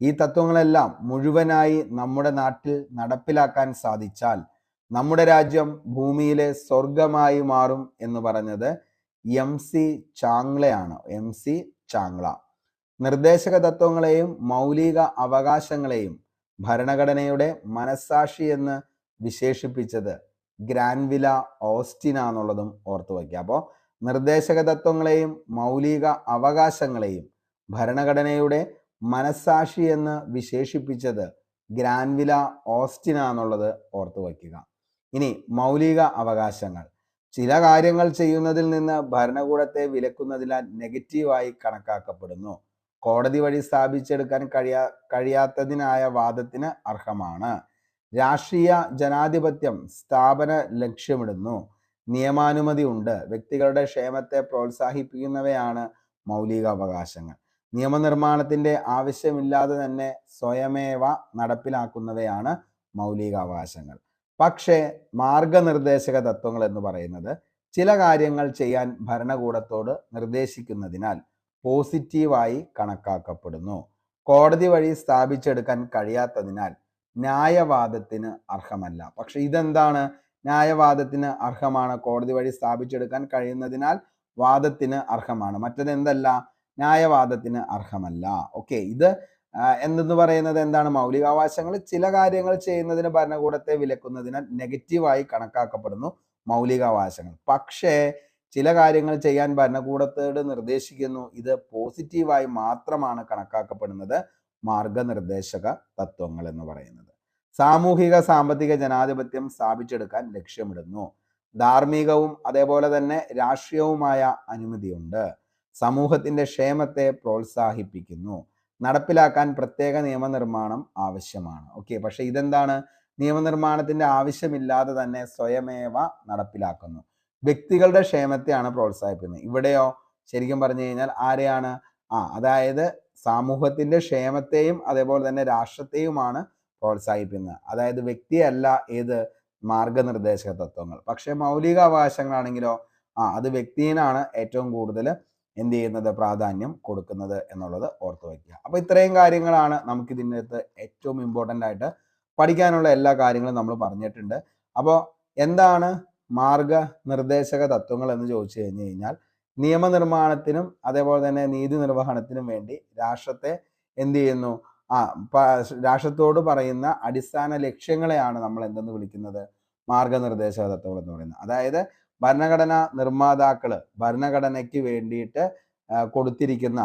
ഈ തത്വങ്ങളെല്ലാം മുഴുവനായി നമ്മുടെ നാട്ടിൽ നടപ്പിലാക്കാൻ സാധിച്ചാൽ നമ്മുടെ രാജ്യം ഭൂമിയിലെ സ്വർഗമായി മാറും എന്ന് പറഞ്ഞത് MC ചാംഗ്ലയാണ്. MC ചാംഗ്ല. നിർദ്ദേശക തത്വങ്ങളെയും മൗലിക അവകാശങ്ങളെയും ഭരണഘടനയുടെ മനസ്സാക്ഷി എന്ന് വിശേഷിപ്പിച്ചത് ഗ്രാൻവില ഓസ്റ്റിൻ ആണെന്നുള്ളതും ഓർത്തു വയ്ക്കുക. അപ്പോൾ നിർദ്ദേശക തത്വങ്ങളെയും മൗലിക അവകാശങ്ങളെയും ഭരണഘടനയുടെ മനസ്സാക്ഷി എന്ന് വിശേഷിപ്പിച്ചത് ഗ്രാൻവില ഓസ്റ്റിൻ ആണെന്നുള്ളത് ഓർത്തു വയ്ക്കുക. ഇനി മൗലിക അവകാശങ്ങൾ ചില കാര്യങ്ങൾ ചെയ്യുന്നതിൽ നിന്ന് ഭരണകൂടത്തെ വിലക്കുന്നതിനാൽ നെഗറ്റീവായി കണക്കാക്കപ്പെടുന്നു. കോടതി വഴി സ്ഥാപിച്ചെടുക്കാൻ കഴിയാത്തതിനായ വാദത്തിന് അർഹമാണ്. രാഷ്ട്രീയ ജനാധിപത്യം സ്ഥാപന ലക്ഷ്യമിടുന്നു. നിയമാനുമതി ഉണ്ട്. വ്യക്തികളുടെ ക്ഷേമത്തെ പ്രോത്സാഹിപ്പിക്കുന്നവയാണ് മൗലിക അവകാശങ്ങൾ. നിയമനിർമ്മാണത്തിന്റെ ആവശ്യമില്ലാതെ തന്നെ സ്വയമേവ നടപ്പിലാക്കുന്നവയാണ് മൗലിക അവകാശങ്ങൾ. പക്ഷേ മാർഗനിർദ്ദേശക തത്വങ്ങൾ എന്ന് പറയുന്നത് ചില കാര്യങ്ങൾ ചെയ്യാൻ ഭരണകൂടത്തോട് നിർദ്ദേശിക്കുന്നതിനാൽ പോസിറ്റീവായി കണക്കാക്കപ്പെടുന്നു. കോടതി വഴി സ്ഥാപിച്ചെടുക്കാൻ കഴിയാത്തതിനാൽ ന്യായവാദത്തിന് അർഹമല്ല. പക്ഷെ ഇതെന്താണ്? ന്യായവാദത്തിന് അർഹമാണ്. കോടതി വഴി സ്ഥാപിച്ചെടുക്കാൻ കഴിയുന്നതിനാൽ വാദത്തിന് അർഹമാണ്. മറ്റതെന്തല്ല? ന്യായവാദത്തിന് അർഹമല്ല. ഓക്കെ, ഇത് എന്തെന്ന് പറയുന്നത് എന്താണ്? മൗലികാവകാശങ്ങൾ ചില കാര്യങ്ങൾ ചെയ്യുന്നതിന് ഭരണകൂടത്തെ വിലക്കുന്നതിനാൽ നെഗറ്റീവായി കണക്കാക്കപ്പെടുന്നു മൗലികാവകാശങ്ങൾ. പക്ഷേ ചില കാര്യങ്ങൾ ചെയ്യാൻ ഭരണകൂടത്തോട് നിർദ്ദേശിക്കുന്നു. ഇത് പോസിറ്റീവായി മാത്രമാണ് കണക്കാക്കപ്പെടുന്നത് മാർഗനിർദ്ദേശക തത്വങ്ങൾ എന്ന് പറയുന്നത്. സാമൂഹിക സാമ്പത്തിക ജനാധിപത്യം സ്ഥാപിച്ചെടുക്കാൻ ലക്ഷ്യമിടുന്നു. ധാർമ്മികവും അതേപോലെ തന്നെ രാഷ്ട്രീയവുമായ അനുമതിയുണ്ട്. സമൂഹത്തിന്റെ ക്ഷേമത്തെ പ്രോത്സാഹിപ്പിക്കുന്നു. നടപ്പിലാക്കാൻ പ്രത്യേക നിയമനിർമ്മാണം ആവശ്യമാണ്. ഓക്കെ, പക്ഷെ ഇതെന്താണ്? നിയമനിർമ്മാണത്തിന്റെ ആവശ്യമില്ലാതെ തന്നെ സ്വയമേവ നടപ്പിലാക്കുന്നു. വ്യക്തികളുടെ ക്ഷേമത്തെയാണ് പ്രോത്സാഹിപ്പിക്കുന്നത്. ഇവിടെയോ ശരിക്കും പറഞ്ഞു കഴിഞ്ഞാൽ ആരെയാണ്? അതായത് സമൂഹത്തിന്റെ ക്ഷേമത്തെയും അതേപോലെ തന്നെ രാഷ്ട്രത്തെയുമാണ് പ്രോത്സാഹിപ്പിക്കുന്നത്. അതായത് വ്യക്തിയല്ല, ഏത് മാർഗനിർദ്ദേശക തത്വങ്ങൾ. പക്ഷേ മൗലിക അവകാശങ്ങളാണെങ്കിലോ അത് വ്യക്തിയിനാണ് ഏറ്റവും കൂടുതൽ എന്ത് ചെയ്യുന്നത്, പ്രാധാന്യം കൊടുക്കുന്നത് എന്നുള്ളത് ഓർത്തു വയ്ക്കുക. അപ്പോൾ ഇത്രയും കാര്യങ്ങളാണ് നമുക്ക് ഇതിൻ്റെ അകത്ത് ഏറ്റവും ഇമ്പോർട്ടൻ്റ് ആയിട്ട് പഠിക്കാനുള്ള എല്ലാ കാര്യങ്ങളും നമ്മൾ പറഞ്ഞിട്ടുണ്ട്. അപ്പോൾ എന്താണ് മാർഗനിർദ്ദേശക തത്വങ്ങൾ എന്ന് ചോദിച്ചു കഴിഞ്ഞാൽ നിയമനിർമ്മാണത്തിനും അതേപോലെ തന്നെ നീതി നിർവഹണത്തിനും വേണ്ടി രാഷ്ട്രത്തെ എന്ത് ചെയ്യുന്നു, രാഷ്ട്രത്തോട് പറയുന്ന അടിസ്ഥാന ലക്ഷ്യങ്ങളെയാണ് നമ്മൾ എന്തെന്ന് വിളിക്കുന്നത്, മാർഗനിർദ്ദേശക തത്വങ്ങൾ എന്ന് പറയുന്നത്. അതായത് ഭരണഘടനാ നിർമ്മാതാക്കള് ഭരണഘടനയ്ക്ക് വേണ്ടിയിട്ട് കൊടുത്തിരിക്കുന്ന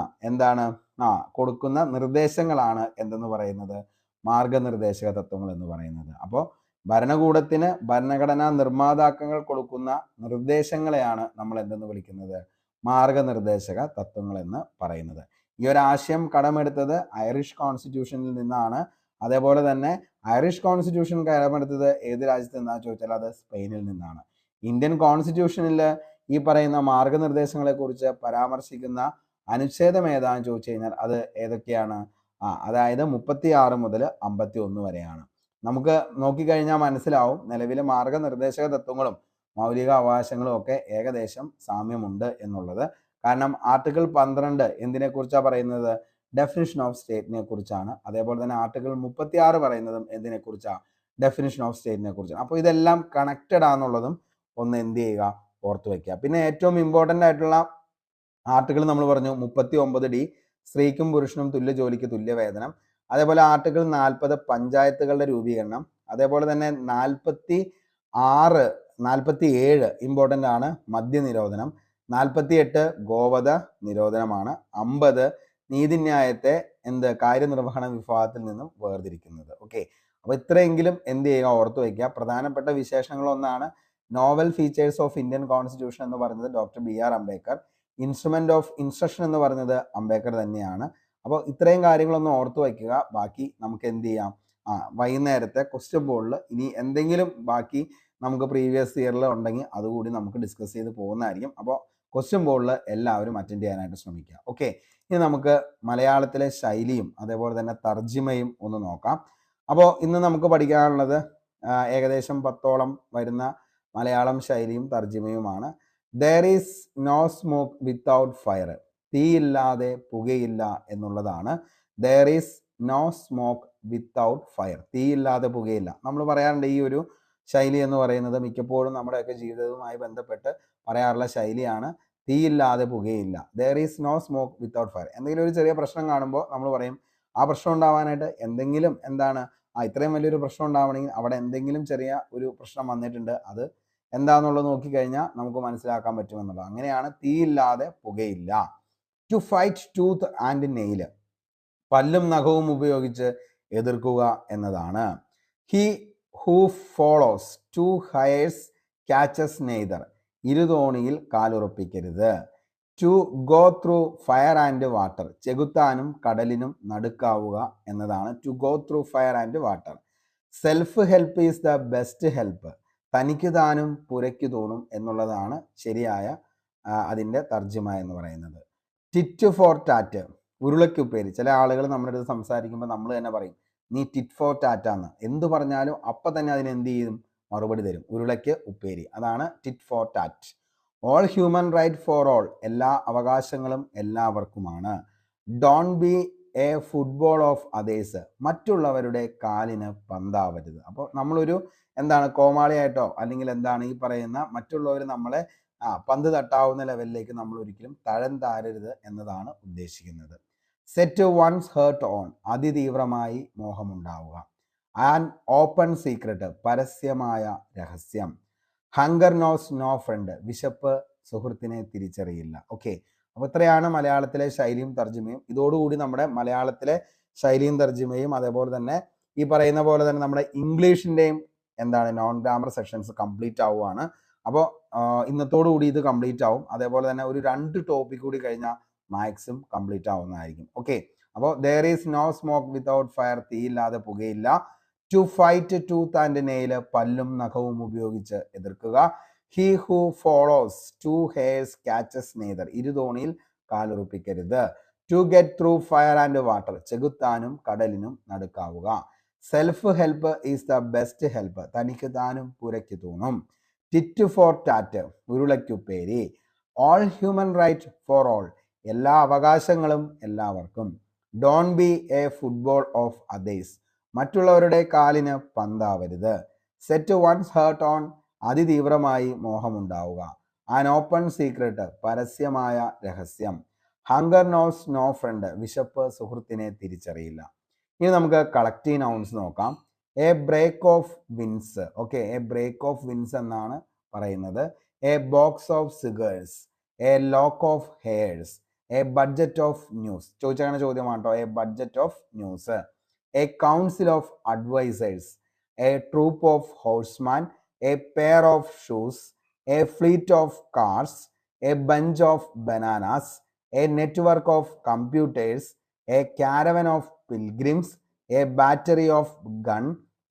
കൊടുക്കുന്ന നിർദ്ദേശങ്ങളാണ് എന്തെന്ന് പറയുന്നത്, മാർഗനിർദ്ദേശക തത്വങ്ങൾ എന്ന് പറയുന്നത്. അപ്പോൾ ഭരണകൂടത്തിന് ഭരണഘടനാ നിർമ്മാതാക്കൾ കൊടുക്കുന്ന നിർദ്ദേശങ്ങളെയാണ് നമ്മൾ എന്തെന്ന് വിളിക്കുന്നത്, മാർഗനിർദ്ദേശക തത്വങ്ങൾ എന്ന് പറയുന്നത്. ഈ ഒരു ആശയം കടമെടുത്തത് ഐറിഷ് കോൺസ്റ്റിറ്റ്യൂഷനിൽ നിന്നാണ്. അതേപോലെ തന്നെ ഐറിഷ് കോൺസ്റ്റിറ്റ്യൂഷൻ കടമെടുത്തത് ഏത് രാജ്യത്ത് നിന്നാണ് ചോദിച്ചാൽ അത് സ്പെയിനിൽ നിന്നാണ്. ഇന്ത്യൻ കോൺസ്റ്റിറ്റ്യൂഷനിൽ ഈ പറയുന്ന മാർഗനിർദ്ദേശങ്ങളെ കുറിച്ച് പരാമർശിക്കുന്ന അനുച്ഛേദം ഏതാണെന്ന് ചോദിച്ചു കഴിഞ്ഞാൽ അത് ഏതൊക്കെയാണ്, അതായത് 36 മുതൽ 51 വരെയാണ്. നമുക്ക് നോക്കിക്കഴിഞ്ഞാൽ മനസ്സിലാവും നിലവിലെ മാർഗനിർദ്ദേശക തത്വങ്ങളും മൗലിക അവകാശങ്ങളും ഒക്കെ ഏകദേശം സാമ്യമുണ്ട് എന്നുള്ളത്. കാരണം ആർട്ടിക്കിൾ 12 എന്തിനെ കുറിച്ചാണ് പറയുന്നത്, ഡെഫിനിഷൻ ഓഫ് സ്റ്റേറ്റിനെ കുറിച്ചാണ്. അതേപോലെ തന്നെ ആർട്ടിക്കിൾ 36 പറയുന്നതും എന്തിനെ കുറിച്ചാണ്, ഡെഫിനിഷൻ ഓഫ് സ്റ്റേറ്റിനെ കുറിച്ചാണ്. അപ്പോൾ ഇതെല്ലാം കണക്റ്റഡ് ആണെന്നുള്ളതും ഒന്ന് എന്ത് ചെയ്യുക, ഓർത്തു വയ്ക്കുക. പിന്നെ ഏറ്റവും ഇമ്പോർട്ടൻ്റ് ആയിട്ടുള്ള ആർട്ടിക്കിൾ നമ്മൾ പറഞ്ഞു 39D, സ്ത്രീക്കും പുരുഷനും തുല്യ ജോലിക്ക് തുല്യ വേതനം. അതേപോലെ ആർട്ടിക്കിൾ 40 പഞ്ചായത്തുകളുടെ രൂപീകരണം. അതേപോലെ തന്നെ 47 ഇമ്പോർട്ടൻ്റ് ആണ്, മദ്യനിരോധനം. 48 ഗോവധ നിരോധനമാണ്. 50 നീതിന്യായത്തെ കാര്യനിർവഹണ വിഭാഗത്തിൽ നിന്നും വേർതിരിക്കുന്നത്. ഓക്കെ, അപ്പോൾ ഇത്രയെങ്കിലും എന്ത് ചെയ്യുക, ഓർത്തു വയ്ക്കുക. പ്രധാനപ്പെട്ട വിശേഷങ്ങളൊന്നാണ് novel features of Indian constitution എന്ന് പറയുന്നത് doctor BR Ambedkar. Instrument of instruction എന്ന് പറയുന്നത് അംബേദ്കർ തന്നെയാണ്. അപ്പോൾ ഇത്രയും കാര്യങ്ങളൊന്ന് ഓർത്തു വയ്ക്കുക. ബാക്കി നമുക്ക് എന്ത് ചെയ്യാം, വൈകുന്നേരത്തെ ക്വസ്റ്റ്യൻ ബോർഡിൽ ഇനി എന്തെങ്കിലും ബാക്കി നമുക്ക് പ്രീവിയസ് ഇയറിൽ ഉണ്ടെങ്കിൽ അതുകൂടി നമുക്ക് ഡിസ്കസ് ചെയ്ത് പോകുന്നതായിരിക്കും. അപ്പോൾ ക്വസ്റ്റ്യൻ ബോർഡിൽ എല്ലാവരും അറ്റൻഡ് ചെയ്യാനായിട്ട് ശ്രമിക്കുക. ഓക്കെ, ഇനി നമുക്ക് മലയാളത്തിലെ ശൈലിയും അതേപോലെ തന്നെ തർജിമയും ഒന്ന് നോക്കാം. അപ്പോൾ ഇന്ന് നമുക്ക് പഠിക്കാനുള്ളത് ഏകദേശം 10ഓളം വരുന്ന മലയാളം ശൈലിയും തർജിമയുമാണ്. There is no smoke without fire, തീയില്ലാതെ പുകയില്ല എന്നുള്ളതാണ്. There is no smoke without fire, തീയില്ലാതെ പുകയില്ല. നമ്മൾ പറയാറുണ്ട് ഈ ഒരു ശൈലി എന്ന് പറയുന്നത് മിക്കപ്പോഴും നമ്മുടെയൊക്കെ ജീവിതവുമായി ബന്ധപ്പെട്ട് പറയാറുള്ള ശൈലിയാണ്, തീയില്ലാതെ പുകയില്ല. There is no smoke without fire. എന്തെങ്കിലും ഒരു ചെറിയ പ്രശ്നം കാണുമ്പോൾ നമ്മൾ പറയും ആ പ്രശ്നം ഉണ്ടാവാനായിട്ട് എന്തെങ്കിലും ഇത്രയും വലിയൊരു പ്രശ്നം ഉണ്ടാവണമെങ്കിൽ അവിടെ എന്തെങ്കിലും ചെറിയ ഒരു പ്രശ്നം വന്നിട്ടുണ്ട്, അത് എന്താണെന്നുള്ളത് നോക്കിക്കഴിഞ്ഞാൽ നമുക്ക് മനസ്സിലാക്കാൻ പറ്റുമെന്നുള്ളത്. അങ്ങനെയാണ് തീയില്ലാതെ പുകയില്ല. To fight tooth and nail, പല്ലും നഖവും ഉപയോഗിച്ച് എതിർക്കുക എന്നതാണ്. He who follows two hares catches neither, ഇരുതോണിയിൽ കാലുറപ്പിക്കരുത്. To go through fire and water, ചെകുത്താനും കടലിനും നടുക്കാവുക എന്നതാണ് to go through fire and water. Self help is the best help, തനിക്ക് താനും പുരയ്ക്ക് തോന്നും എന്നുള്ളതാണ് ശരിയായ അതിൻ്റെ തർജ്ജിമ എന്ന് പറയുന്നത്. ടിറ്റ് ഫോർ ടാറ്റ്, ഉരുളക്കുപ്പേരി. ചില ആളുകൾ നമ്മുടെ അടുത്ത് സംസാരിക്കുമ്പോൾ നമ്മൾ തന്നെ പറയും നീ ടിറ്റ് ഫോർ ടാറ്റാന്ന്, എന്ത് പറഞ്ഞാലും അപ്പം തന്നെ അതിന് എന്ത് ചെയ്യും, മറുപടി തരും, ഉരുളയ്ക്ക് ഉപ്പേരി. അതാണ് tit for tat. All human right for all, എല്ലാ അവകാശങ്ങളും എല്ലാവർക്കുമാണ്. Don't be a football of others, മറ്റുള്ളവരുടെ കാലിന് പന്താവരുത്. അപ്പോൾ നമ്മളൊരു കോമാളിയായിട്ടോ അല്ലെങ്കിൽ ഈ പറയുന്ന മറ്റുള്ളവർ നമ്മളെ പന്ത് തട്ടാവുന്ന ലെവലിലേക്ക് നമ്മൾ ഒരിക്കലും തഴം താരരുത് എന്നതാണ് ഉദ്ദേശിക്കുന്നത്. സെറ്റ് വൺസ് ഹേർട്ട് ഓൺ, അതിതീവ്രമായി മോഹമുണ്ടാവുക. ആൻഡ് ഓപ്പൺ സീക്രട്ട്, പരസ്യമായ രഹസ്യം. ഹങ്കർ നോസ് നോ ഫ്രണ്ട്, വിശപ്പ് സുഹൃത്തിനെ തിരിച്ചറിയില്ല. ഓക്കെ, അപ്പോൾ ഇത്രയാണ് മലയാളത്തിലെ ശൈലിയും തർജ്ജിമയും. ഇതോടുകൂടി നമ്മുടെ മലയാളത്തിലെ ശൈലിയും തർജ്ജിമയും അതേപോലെ തന്നെ ഈ പറയുന്ന പോലെ തന്നെ നമ്മുടെ ഇംഗ്ലീഷിൻ്റെയും നോൺ ഗ്രാമർ സെക്ഷൻസ് കംപ്ലീറ്റ് ആവുകയാണ്. അപ്പോൾ ഇന്നത്തോടു കൂടി ഇത് കംപ്ലീറ്റ് ആവും. അതേപോലെ തന്നെ ഒരു 2 ടോപ്പിക് കൂടി കഴിഞ്ഞാൽ മാത്സും കംപ്ലീറ്റ് ആവുന്നതായിരിക്കും. ഓക്കെ, അപ്പോൾ there is no smoke without fire, തീയില്ലാതെ പുകയില്ല. To fight tooth and nail, പല്ലും നഖവും ഉപയോഗിച്ച് എതിർക്കുക. He who follows two hares catches neither, ഇരുതോണിയിൽ കാലുറപ്പിക്കരുത്. To get through fire and water, ചെകുത്താനും കടലിനും നടുക്കാവുക. Self help is the best help, തനിക്ക് താനും പുരയ്ക്ക് തൂണും. ടിറ്റ് ഫോർ ടാറ്റ്, ഉരുളയ്ക്കുപ്പേരി. All human right for all, എല്ലാ അവകാശങ്ങളും എല്ലാവർക്കും. Don't be a football of others, മറ്റുള്ളവരുടെ കാലിന് പന്താവരുത്. സെറ്റ് വൺസ് ഹേർട്ട് ഓൺ, അതിതീവ്രമായി മോഹമുണ്ടാവുക. ആൻ ഓപ്പൺ സീക്രട്ട്, പരസ്യമായ രഹസ്യം. ഹങ്കർ നോസ് നോ ഫ്രണ്ട്, വിശപ്പ് സുഹൃത്തിനെ തിരിച്ചറിയില്ല. ഇനി നമുക്ക് കളക്റ്റീവ് നൗൺസ് നോക്കാം. A break of wins, okay, a break of wins എന്നാണ് പറയുന്നത്. A box of cigars, a lock of hairs, a budget of news. ചോദിച്ചാണ് ചോദ്യമാണ് കേട്ടോ. A budget of news. A council of advisers, a troop of horseman, a pair of shoes, a fleet of cars, a bunch of bananas, a network of computers, a caravan of pilgrims, a battery of gun,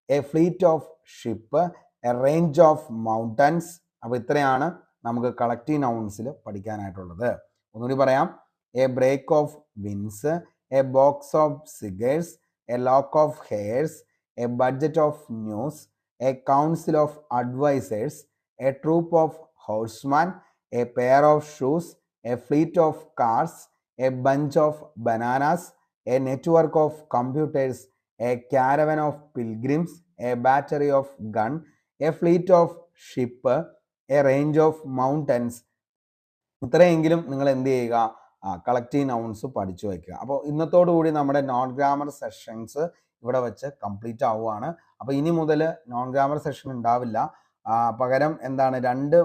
a fleet of ship, a range of mountains. അപ്പോൾ ഇത്രയാണ് നമുക്ക് collective നൗൺസിൽ പഠിക്കാനായിട്ടുള്ളത്. ഒന്നുകൂടി പറയാം. A break of wins, a box of cigars, a lock of hairs, a budget of news, a council of advisers, a troop of horseman, a pair of shoes, a fleet of cars, a bunch of bananas, a network of computers, a caravan of pilgrims, a battery of gun, a fleet of ship, a range of mountains. ഇത്രയെങ്കിലും നിങ്ങൾ എന്ത് ചെയ്യുക, collective nouns പഠിച്ചു വയ്ക്കുക. അപ്പോൾ ഇന്നത്തോടു കൂടി നമ്മുടെ non grammar sessions ഇവിടെ വെച്ച് കംപ്ലീറ്റ് ആവുകയാണ്. അപ്പോൾ ഇനി മുതൽ നോൺ ഗ്രാമർ സെഷൻ ഉണ്ടാവില്ല. പകരം എന്താണ്, 2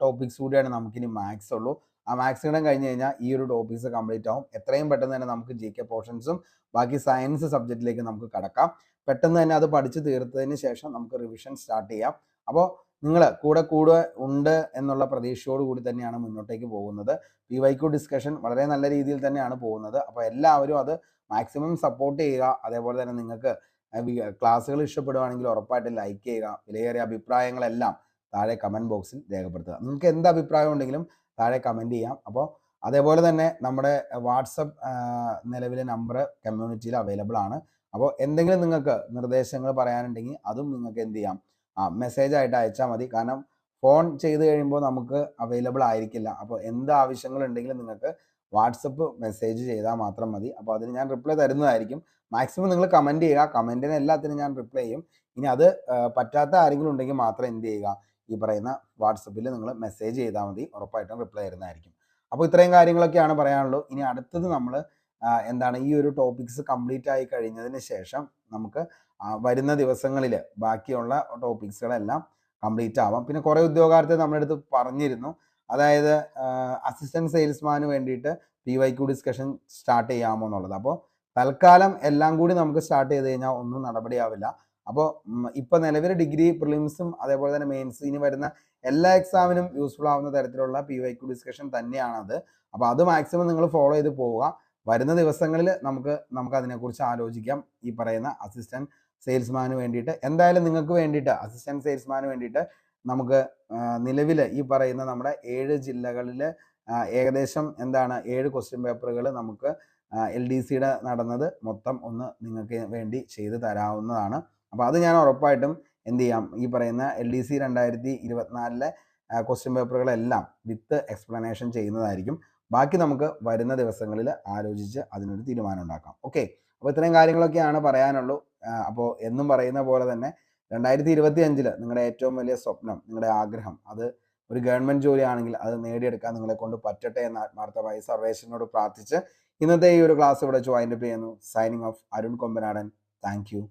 ടോപ്പിക്സ് കൂടിയാണ് നമുക്കിനി മാത്സ് ഉള്ളൂ. ആ മാത്സ് കൂടെ കഴിഞ്ഞ് കഴിഞ്ഞാൽ ഈ ഒരു ടോപ്പിക്സ് കംപ്ലീറ്റ് ആവും. എത്രയും പെട്ടെന്ന് തന്നെ നമുക്ക് GK പോർഷൻസും ബാക്കി സയൻസ് സബ്ജക്റ്റിലേക്ക് നമുക്ക് കടക്കാം. പെട്ടെന്ന് തന്നെ അത് പഠിച്ചു തീർത്തതിന് ശേഷം നമുക്ക് റിവിഷൻ സ്റ്റാർട്ട് ചെയ്യാം. അപ്പോൾ നിങ്ങൾ കൂടെ ഉണ്ട് എന്നുള്ള പ്രതീക്ഷയോട് കൂടി തന്നെയാണ് മുന്നോട്ടേക്ക് പോകുന്നത്. PYQ ഡിസ്കഷൻ വളരെ നല്ല രീതിയിൽ തന്നെയാണ് പോകുന്നത്. അപ്പോൾ എല്ലാവരും അത് മാക്സിമം സപ്പോർട്ട് ചെയ്യുക. അതേപോലെ തന്നെ നിങ്ങൾക്ക് ക്ലാസ്സുകൾ ഇഷ്ടപ്പെടുവാണെങ്കിൽ ഉറപ്പായിട്ട് ലൈക്ക് ചെയ്യുക. വിലയേറിയ അഭിപ്രായങ്ങളെല്ലാം താഴെ കമൻറ്റ് ബോക്സിൽ രേഖപ്പെടുത്തുക. നിങ്ങൾക്ക് എന്ത് അഭിപ്രായം ഉണ്ടെങ്കിലും താഴെ കമൻറ്റ് ചെയ്യാം. അപ്പോൾ അതേപോലെ തന്നെ നമ്മുടെ വാട്സപ്പ് നിലവിലെ നമ്പർ കമ്മ്യൂണിറ്റിയിൽ അവൈലബിൾ ആണ്. അപ്പോൾ എന്തെങ്കിലും നിങ്ങൾക്ക് നിർദ്ദേശങ്ങൾ പറയാനുണ്ടെങ്കിൽ അതും നിങ്ങൾക്ക് എന്ത് ചെയ്യാം, മെസ്സേജ് ആയിട്ട് അയച്ചാൽ മതി. കാരണം ഫോൺ ചെയ്ത് കഴിയുമ്പോൾ നമുക്ക് അവൈലബിൾ ആയിരിക്കില്ല. അപ്പോൾ എന്ത് ആവശ്യങ്ങളുണ്ടെങ്കിലും നിങ്ങൾക്ക് വാട്സപ്പ് മെസ്സേജ് ചെയ്താൽ മാത്രം മതി. അപ്പോൾ അതിന് ഞാൻ റിപ്ലൈ തരുന്നതായിരിക്കും. മാക്സിമം നിങ്ങൾ കമൻറ്റ് ചെയ്യുക. കമൻറ്റിന് എല്ലാത്തിനും ഞാൻ റിപ്ലൈ ചെയ്യും. ഇനി അത് പറ്റാത്ത ആരെങ്കിലും ഉണ്ടെങ്കിൽ മാത്രം എന്ത് ചെയ്യുക, ഈ പറയുന്ന വാട്സപ്പിൽ നിങ്ങൾ മെസ്സേജ് ചെയ്താൽ മതി. ഉറപ്പായിട്ടും റിപ്ലൈ തരുന്നതായിരിക്കും. അപ്പോൾ ഇത്രയും കാര്യങ്ങളൊക്കെയാണ് പറയാനുള്ളൂ. ഇനി അടുത്തത് നമ്മൾ എന്താണ്, ഈ ഒരു ടോപ്പിക്സ് കംപ്ലീറ്റ് ആയി കഴിഞ്ഞതിന് ശേഷം നമുക്ക് വരുന്ന ദിവസങ്ങളിൽ ബാക്കിയുള്ള ടോപ്പിക്സുകളെല്ലാം കംപ്ലീറ്റ് ആവാം. പിന്നെ കുറേ ഉദ്യോഗാർത്ഥികൾ നമ്മുടെ അടുത്ത് പറഞ്ഞിരുന്നു, അതായത് അസിസ്റ്റൻറ്റ് സെയിൽസ്മാന് വേണ്ടിയിട്ട് PYQ ഡിസ്കഷൻ സ്റ്റാർട്ട് ചെയ്യാമോ എന്നുള്ളത്. അപ്പോൾ തൽക്കാലം എല്ലാം കൂടി നമുക്ക് സ്റ്റാർട്ട് ചെയ്ത് കഴിഞ്ഞാൽ ഒന്നും നടപടിയാവില്ല. അപ്പോൾ ഇപ്പോൾ നിലവിൽ ഡിഗ്രി പ്രിലിംസും അതേപോലെ തന്നെ മെയിൻസ് ഇനി വരുന്ന എല്ലാ എക്സാമിനും യൂസ്ഫുൾ ആവുന്ന തരത്തിലുള്ള PYQ ഡിസ്കഷൻ തന്നെയാണത്. അപ്പോൾ അത് മാക്സിമം നിങ്ങൾ ഫോളോ ചെയ്ത് പോവുക. വരുന്ന ദിവസങ്ങളിൽ നമുക്ക് അതിനെക്കുറിച്ച് ആലോചിക്കാം. ഈ പറയുന്ന അസിസ്റ്റൻറ്റ് സെയിൽസ്മാന് വേണ്ടിയിട്ട് എന്തായാലും നിങ്ങൾക്ക് വേണ്ടിയിട്ട് അസിസ്റ്റൻറ്റ് സെയിൽസ്മാന് വേണ്ടിയിട്ട് നമുക്ക് നിലവിൽ ഈ പറയുന്ന നമ്മുടെ 7 ജില്ലകളിൽ ഏകദേശം എന്താണ് 7 ക്വസ്റ്റ്യൻ പേപ്പറുകൾ നമുക്ക് LDCയുടെ നടന്നത് മൊത്തം ഒന്ന് നിങ്ങൾക്ക് വേണ്ടി ചെയ്ത് തരാവുന്നതാണ്. അപ്പോൾ അത് ഞാൻ ഉറപ്പായിട്ടും എന്ത് ചെയ്യാം, ഈ പറയുന്ന LDC 2024 ക്വസ്റ്റ്യൻ പേപ്പറുകളെല്ലാം വിത്ത് എക്സ്പ്ലനേഷൻ ചെയ്യുന്നതായിരിക്കും. ബാക്കി നമുക്ക് വരുന്ന ദിവസങ്ങളിൽ ആലോചിച്ച് അതിനൊരു തീരുമാനം ഉണ്ടാക്കാം. ഓക്കെ, അപ്പോൾ ഇത്രയും കാര്യങ്ങളൊക്കെയാണ് പറയാനുള്ളൂ. അപ്പോൾ എന്നും പറയുന്ന പോലെ തന്നെ 2025 നിങ്ങളുടെ ഏറ്റവും വലിയ സ്വപ്നം, നിങ്ങളുടെ ആഗ്രഹം, അത് ഒരു ഗവൺമെൻറ് ജോലിയാണെങ്കിൽ അത് നേടിയെടുക്കാൻ നിങ്ങളെ കൊണ്ട് പറ്റട്ടെ എന്ന് ആത്മാർത്ഥമായി സർവേശ്വരനോട് പ്രാർത്ഥിച്ച് ഇന്നത്തെ ഈ ഒരു ക്ലാസ് ഇവിടെ വൈൻഡപ്പ് ചെയ്യുന്നു. Signing off, Arun Kombanadan. Thank you.